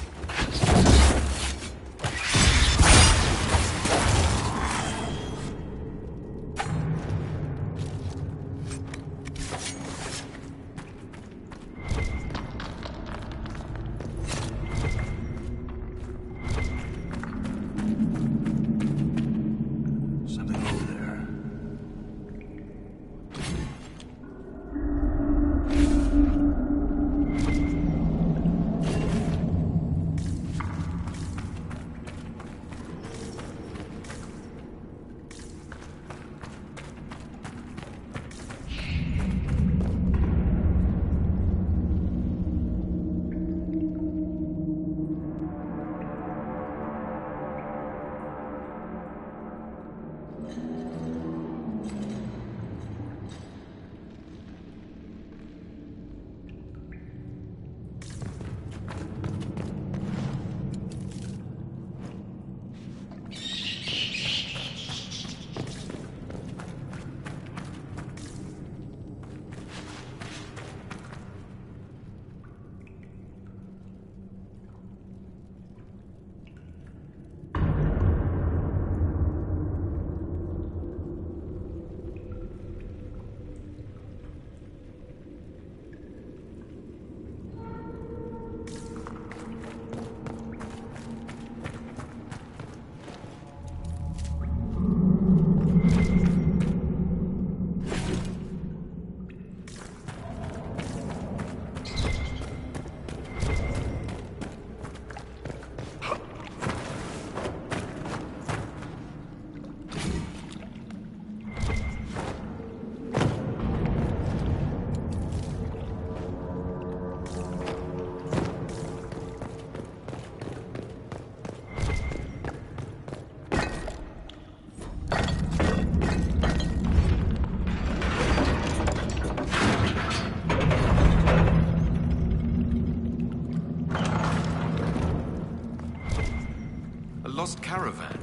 Lost caravan.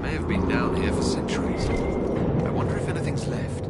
May have been down here for centuries. I wonder if anything's left.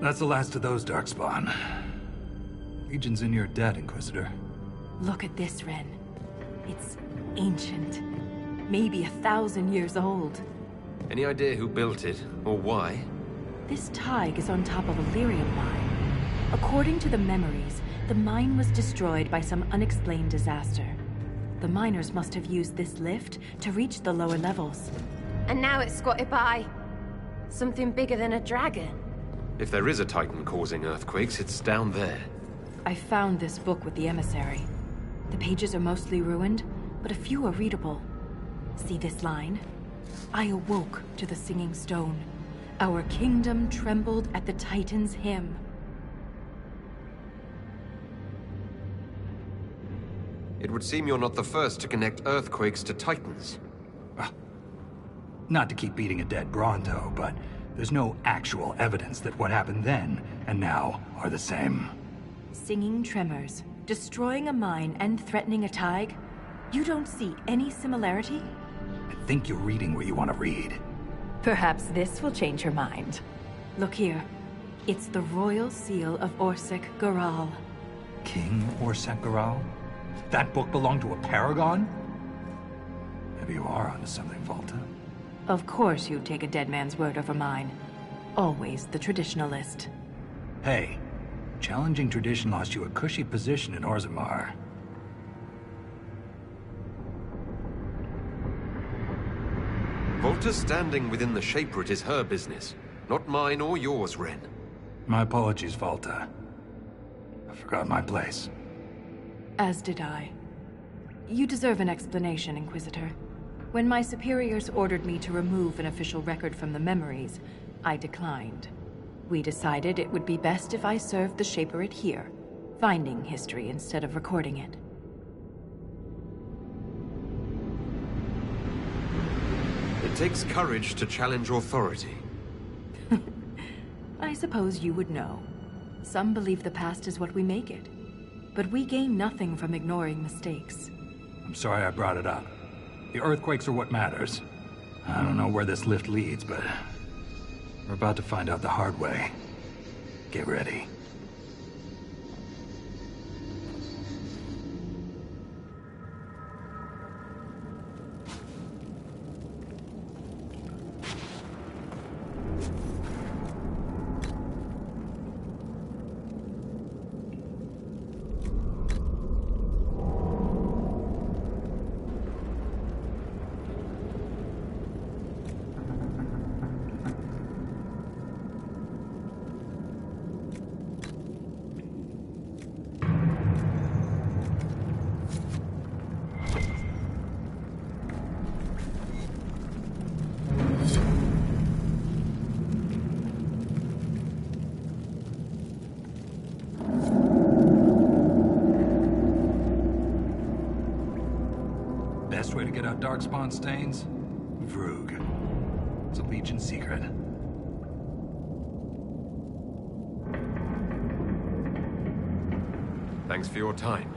That's the last of those, Darkspawn. Legion's in your debt, Inquisitor. Look at this, Ren. It's ancient. Maybe 1,000 years old. Any idea who built it, or why? This Tig is on top of a lyrium mine. According to the memories, the mine was destroyed by some unexplained disaster. The miners must have used this lift to reach the lower levels. And now it's squatted by something bigger than a dragon. If there is a Titan causing earthquakes, it's down there. I found this book with the emissary. The pages are mostly ruined, but a few are readable. See this line? I awoke to the singing stone. Our kingdom trembled at the Titan's hymn. It would seem you're not the first to connect earthquakes to Titans. Not to keep beating a dead Bronto, but there's no actual evidence that what happened then and now are the same. Singing tremors, destroying a mine and threatening a Tig? You don't see any similarity? I think you're reading where you want to read. Perhaps this will change your mind. Look here. It's the royal seal of Orsec Garal. King Orsec Garal? That book belonged to a paragon? Maybe you are onto something, Volta. Of course you'd take a dead man's word over mine. Always the traditionalist. Hey, challenging tradition lost you a cushy position in Orzammar. Volta's standing within the Shaperate is her business, not mine or yours, Ren. My apologies, Volta. I forgot my place. As did I. You deserve an explanation, Inquisitor. When my superiors ordered me to remove an official record from the memories, I declined. We decided it would be best if I served the Shaperate here, finding history instead of recording it. It takes courage to challenge authority. I suppose you would know. Some believe the past is what we make it. But we gain nothing from ignoring mistakes. I'm sorry I brought it up. The earthquakes are what matters. I don't know where this lift leads, but we're about to find out the hard way. Get ready. Best way to get out Darkspawn stains? Vroog. It's a Legion secret. Thanks for your time.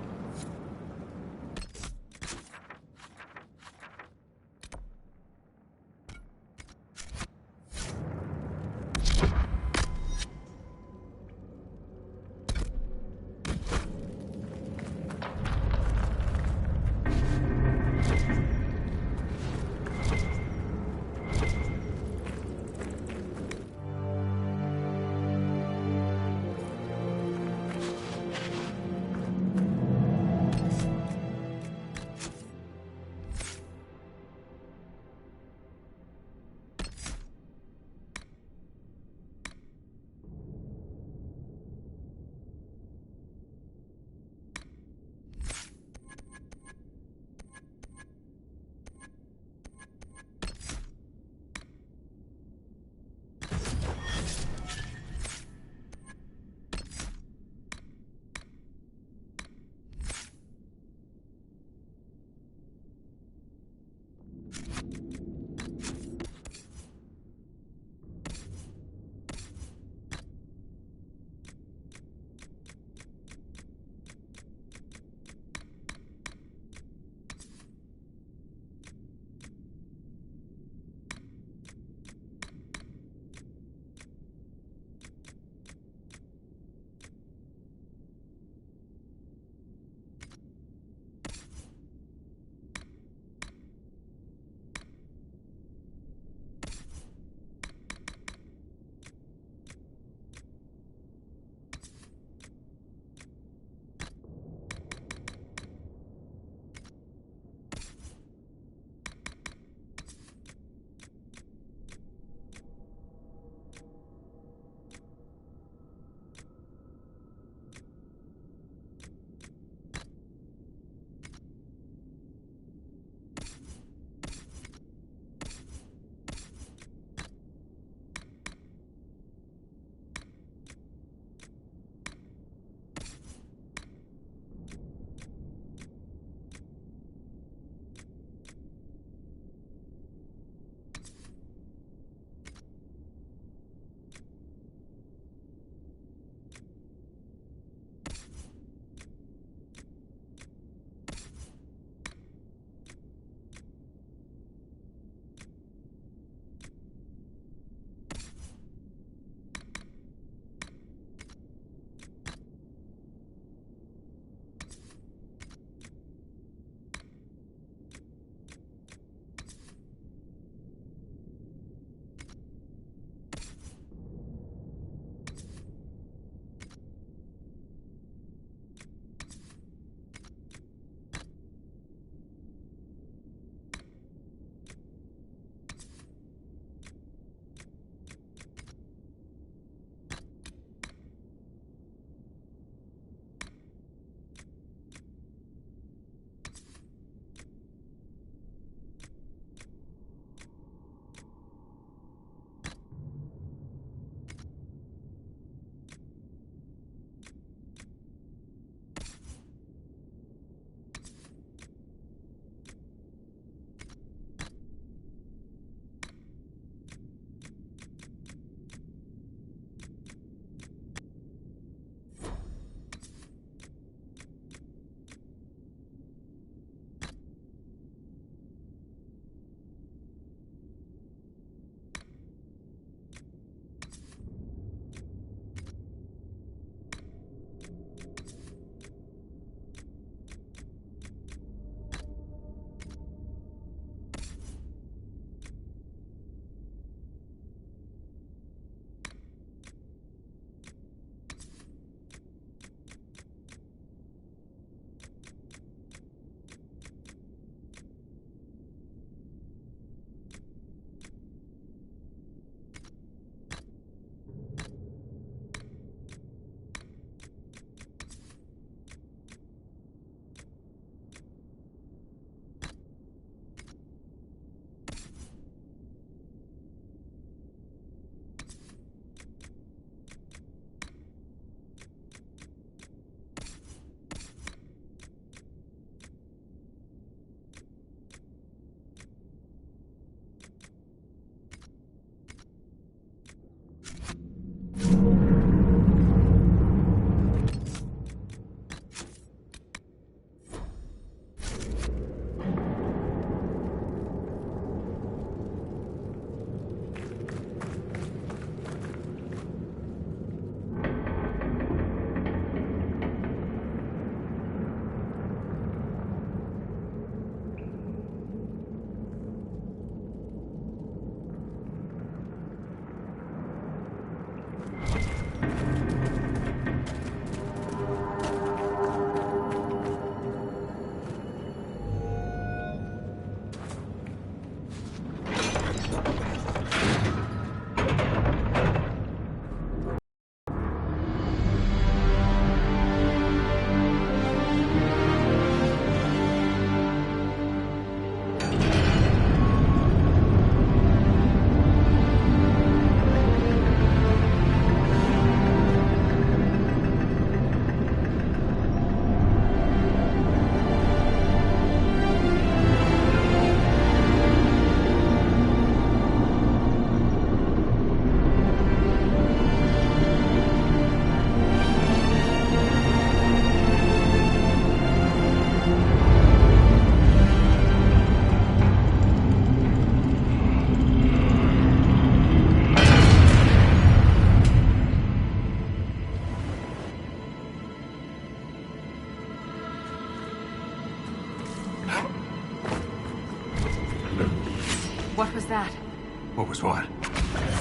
What was what?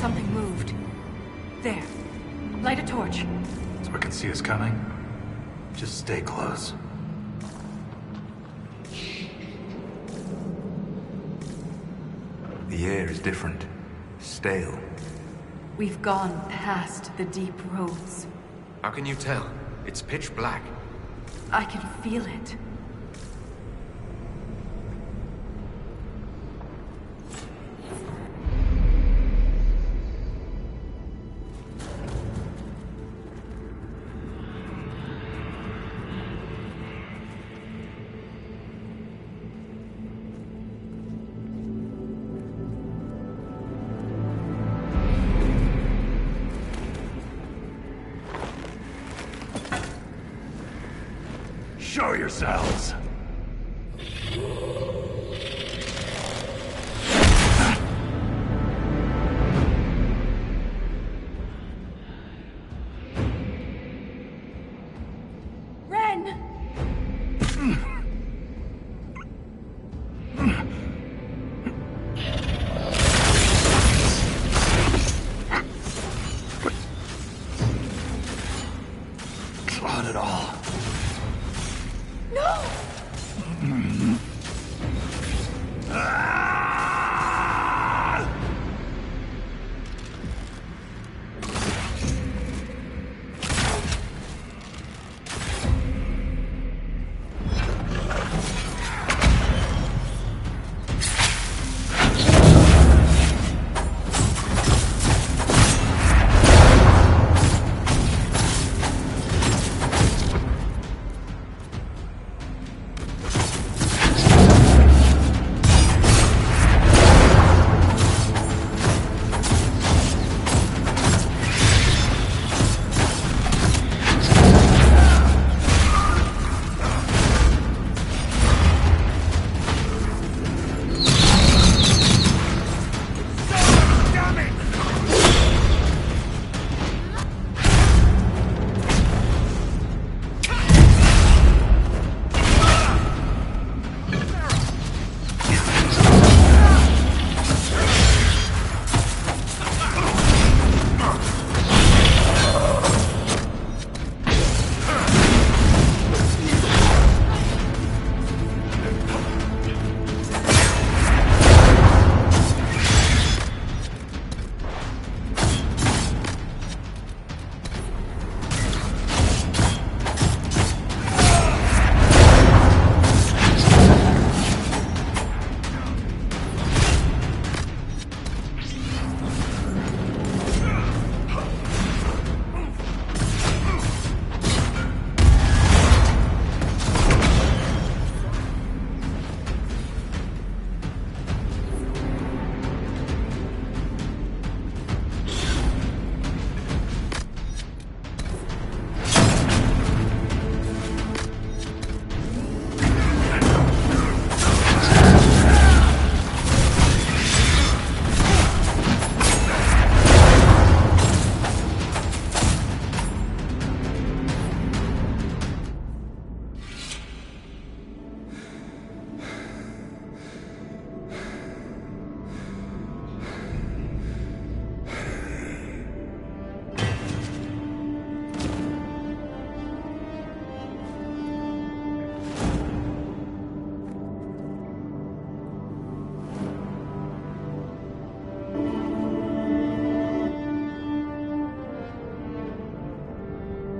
Something moved. There. Light a torch. So I can see us coming? Just stay close. The air is different. Stale. We've gone past the deep roads. How can you tell? It's pitch black. I can feel it. Show yourselves! Ren! Not at all. No!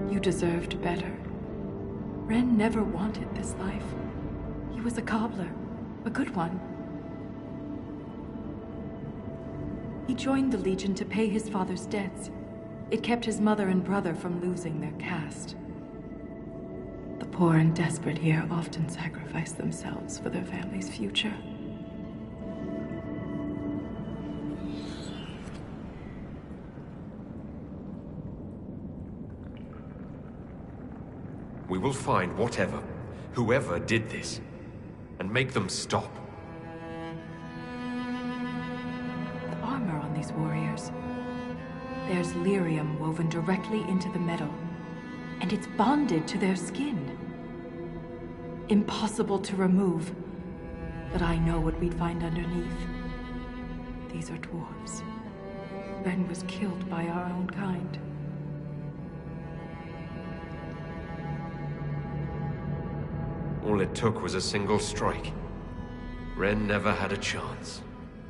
You deserved better. Ren never wanted this life. He was a cobbler, a good one. He joined the Legion to pay his father's debts. It kept his mother and brother from losing their caste. The poor and desperate here often sacrifice themselves for their family's future. We will find whoever did this, and make them stop. The armor on these warriors. There's lyrium woven directly into the metal, and it's bonded to their skin. Impossible to remove, but I know what we'd find underneath. These are dwarves. Ren was killed by our own kind. All it took was a single strike. Ren never had a chance.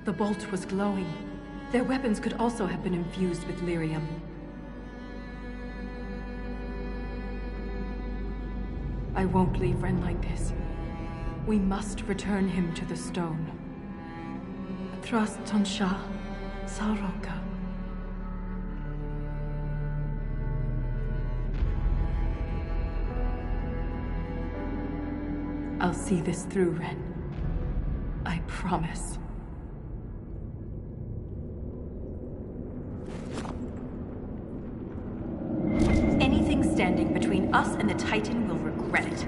The bolt was glowing. Their weapons could also have been infused with lyrium. I won't leave Ren like this. We must return him to the stone. Thrust Tonsha, Sauroka. I'll see this through, Ren. I promise. Anything standing between us and the Titan will regret it.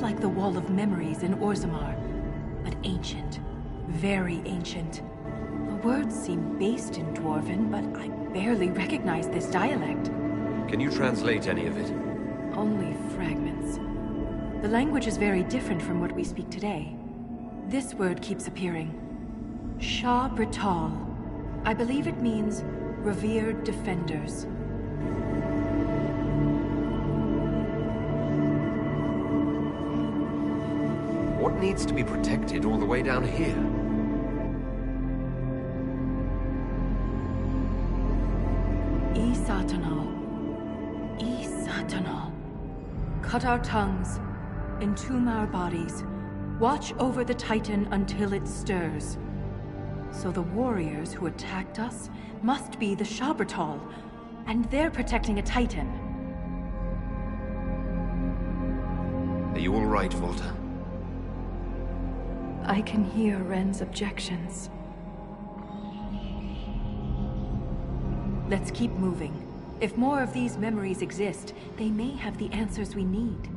like the Wall of Memories in Orzammar, but ancient. Very ancient. The words seem based in Dwarven, but I barely recognize this dialect. Can you translate any of it? Only fragments. The language is very different from what we speak today. This word keeps appearing. Shah Brital. I believe it means revered defenders. What needs to be protected all the way down here? Satanal. Satanal. Cut our tongues, entomb our bodies, watch over the Titan until it stirs. So the warriors who attacked us must be the Shabratal, and they're protecting a Titan. Are you all right, Volta? I can hear Ren's objections. Let's keep moving. If more of these memories exist, they may have the answers we need.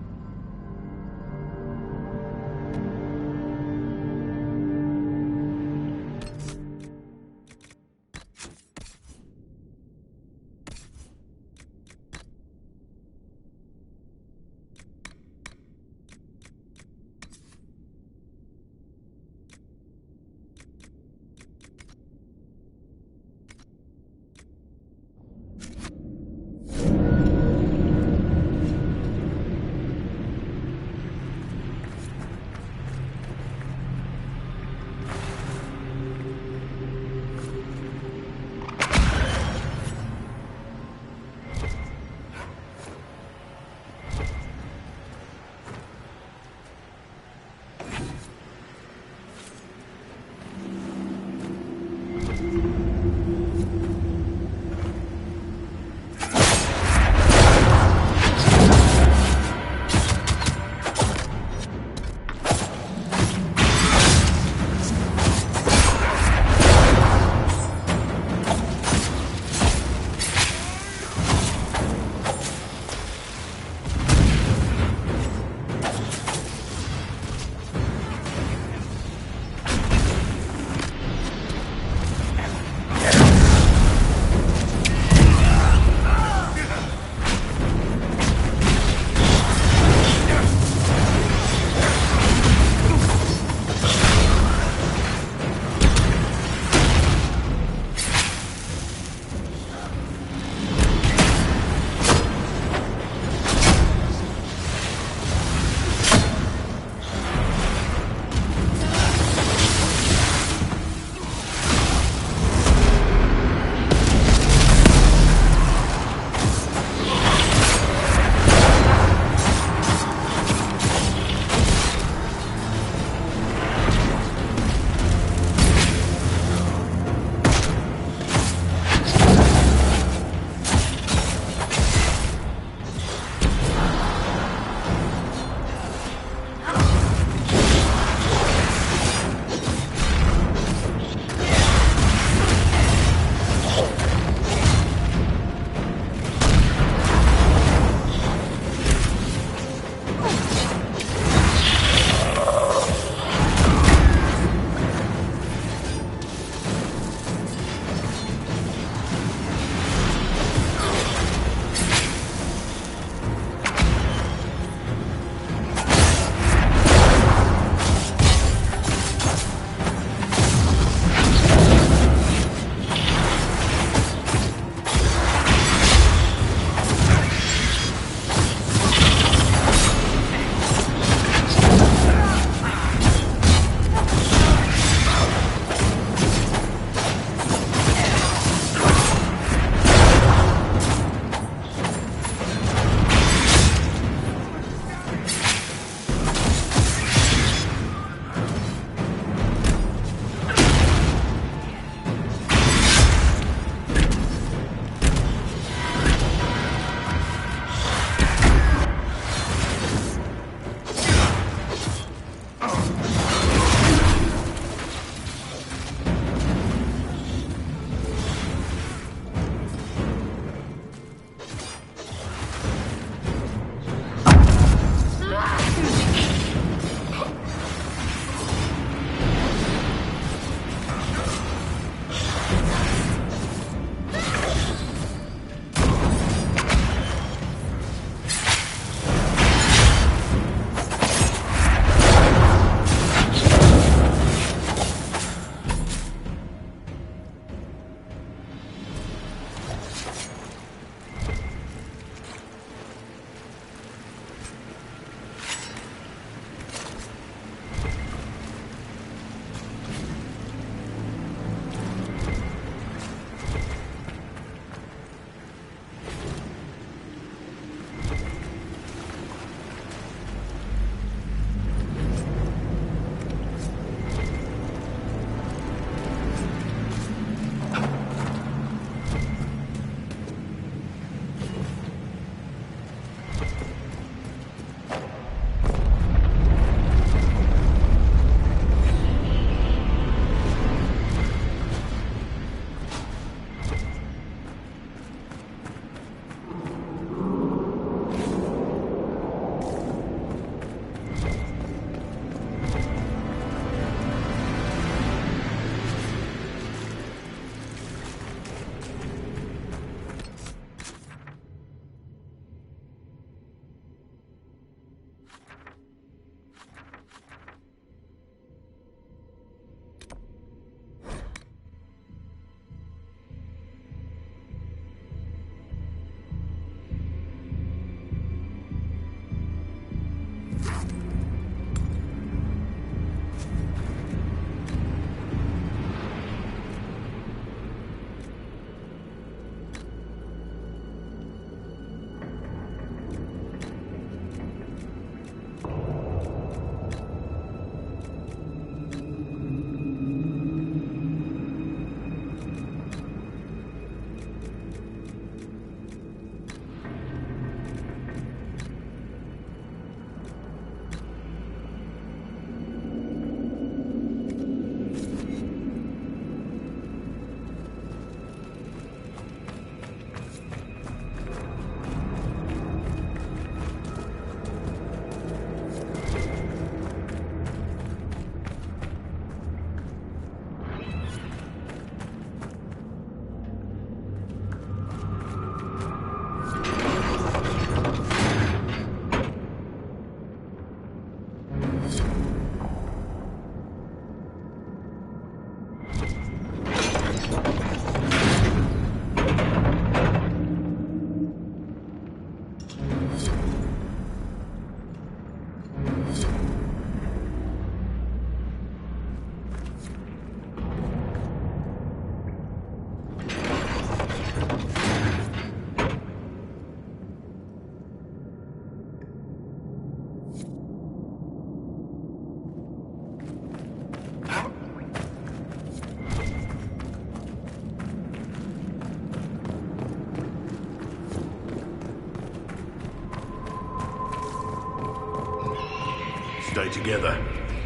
Stay together.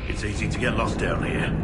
It's easy to get lost down here.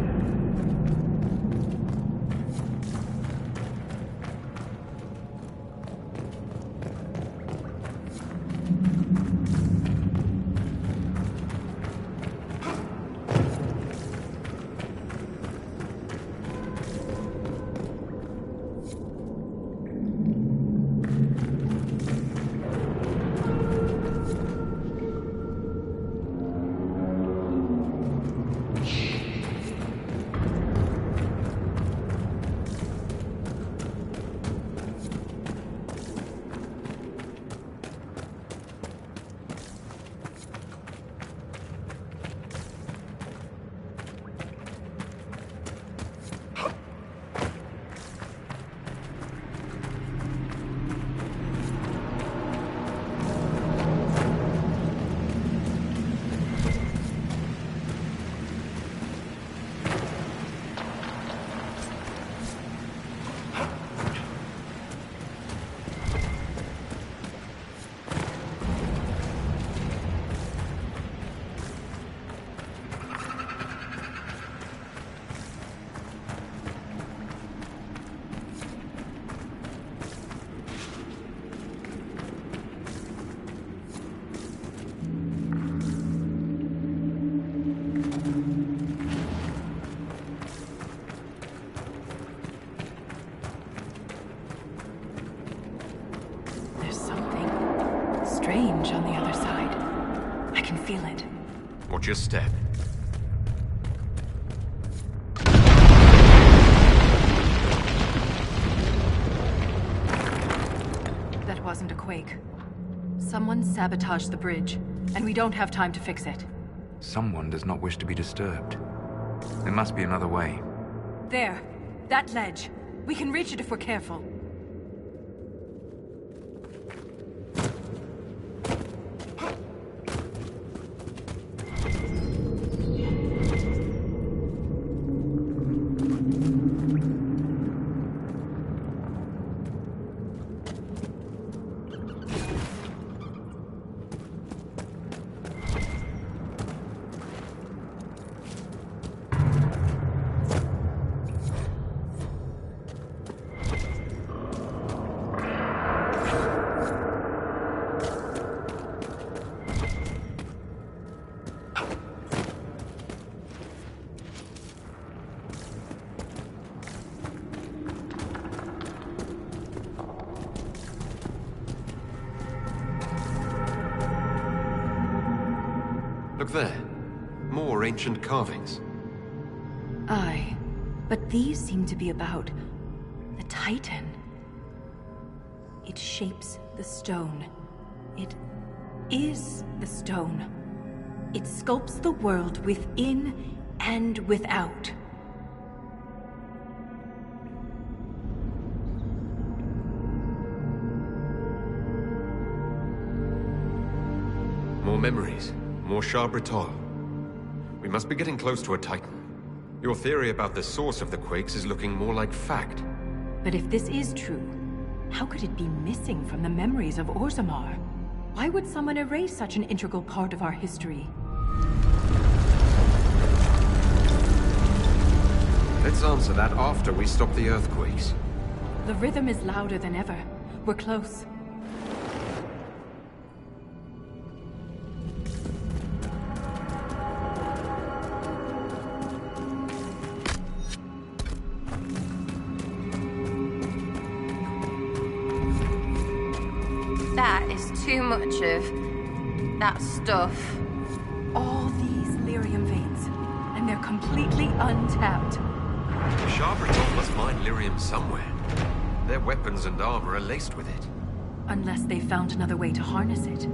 Strange on the other side. I can feel it. Watch your step. That wasn't a quake. Someone sabotaged the bridge, and we don't have time to fix it. Someone does not wish to be disturbed. There must be another way. There. That ledge. We can reach it if we're careful. Look there. More ancient carvings. Aye. But these seem to be about the Titan. It shapes the stone. It is the stone. It sculpts the world within and without. More memories. More Charbritol. We must be getting close to a Titan. Your theory about the source of the quakes is looking more like fact. But if this is true, how could it be missing from the memories of Orzammar? Why would someone erase such an integral part of our history? Let's answer that after we stop the earthquakes. The rhythm is louder than ever. We're close. That is too much of that stuff. All these lyrium veins, and they're completely untapped. Charbritol must mine lyrium somewhere. Their weapons and armor are laced with it. Unless they found another way to harness it.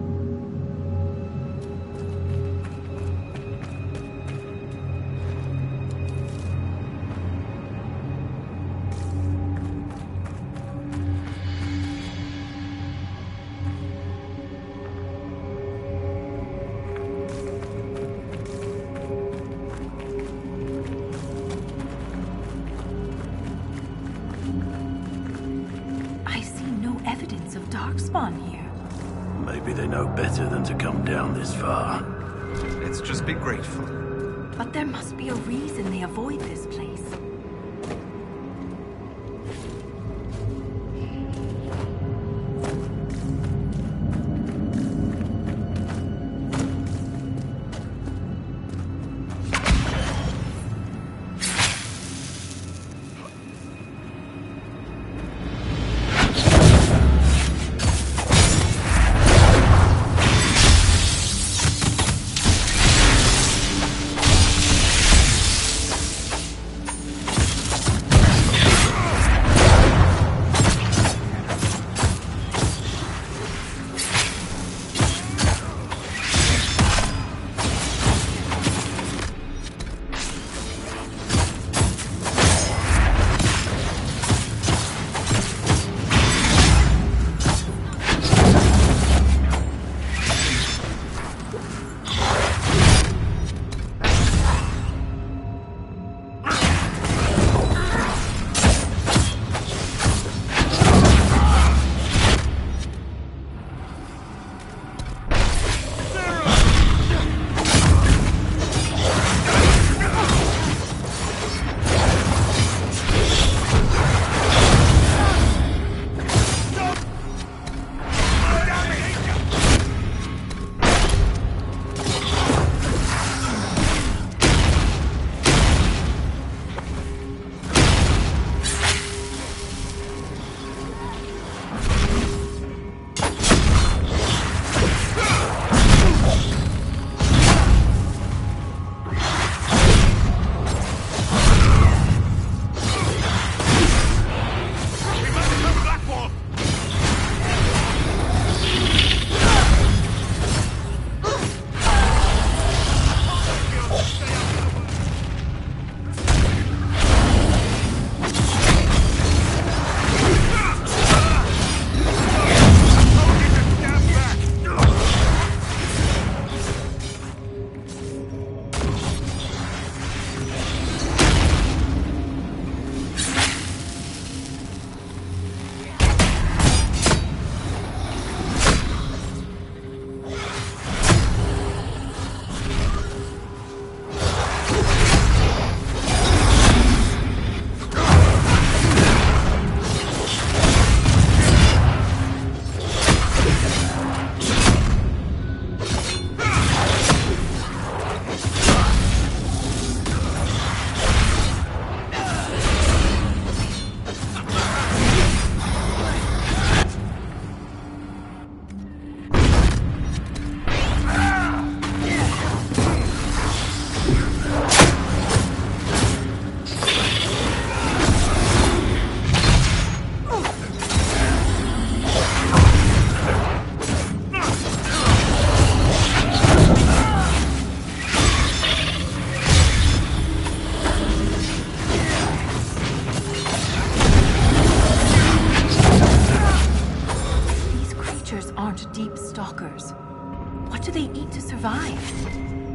Evidence of Darkspawn here. Maybe they know better than to come down this far. Let's just be grateful. But there must be a reason they avoid this place.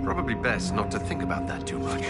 Probably best not to think about that too much.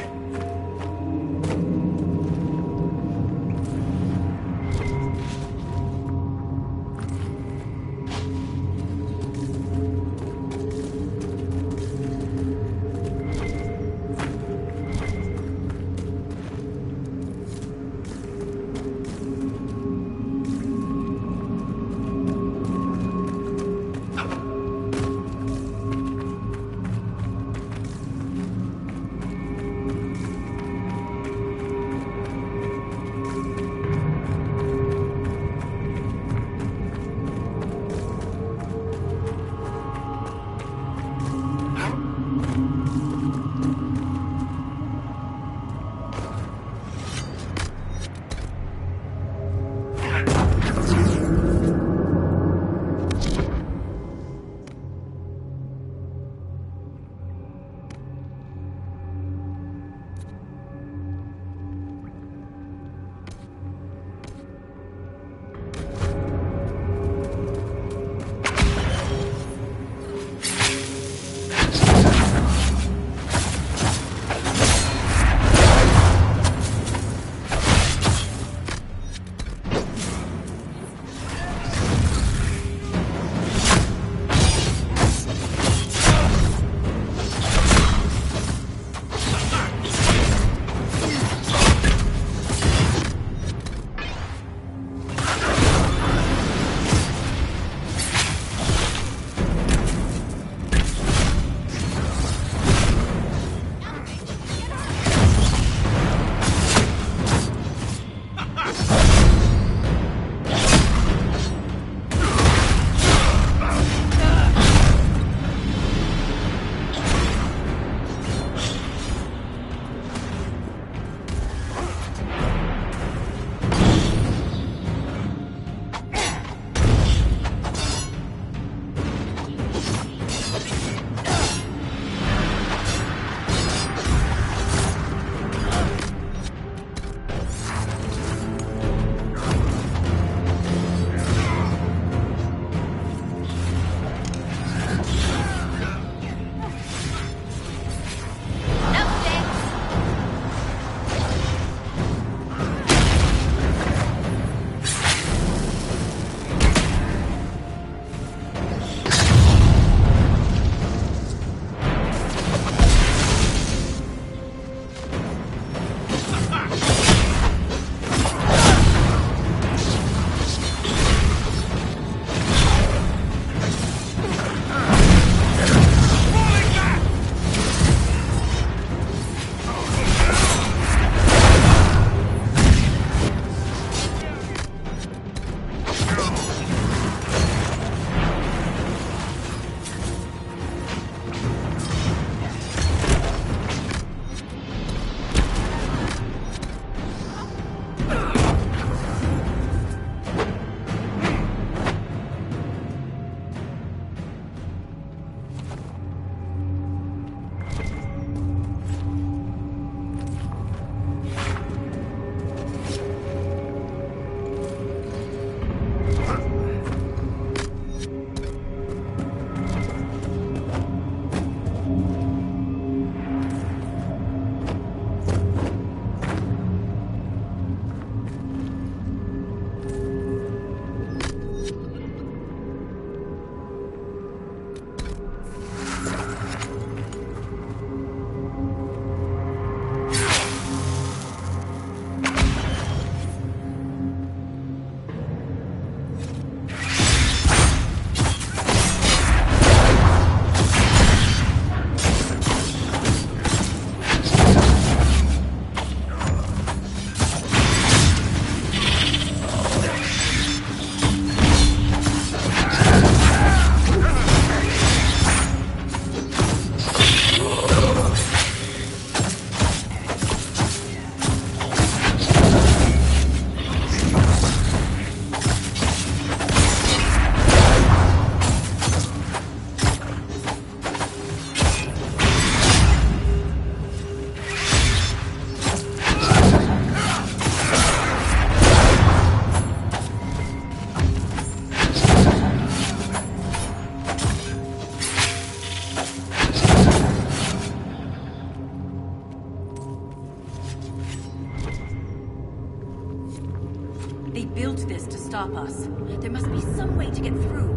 stop us. There must be some way to get through.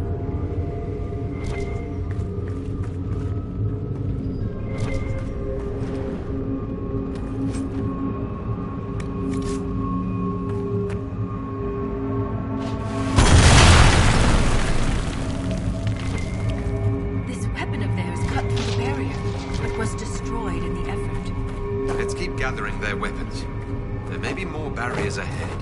This weapon of theirs cut through the barrier, but was destroyed in the effort. Let's keep gathering their weapons. There may be more barriers ahead.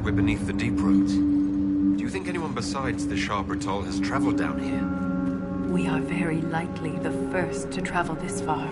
We're beneath the deep roads. Do you think anyone besides the Shah-Bratol has traveled down here? We are very likely the first to travel this far.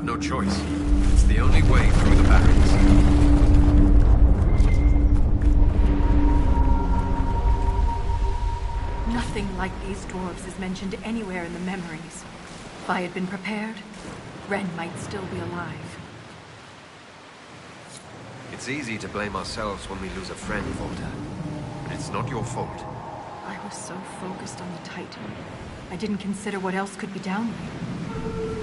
have no choice. It's the only way through the barracks. Nothing like these dwarves is mentioned anywhere in the memories. If I had been prepared, Ren might still be alive. It's easy to blame ourselves when we lose a friend, Volta. But it's not your fault. I was so focused on the Titan. I didn't consider what else could be down there.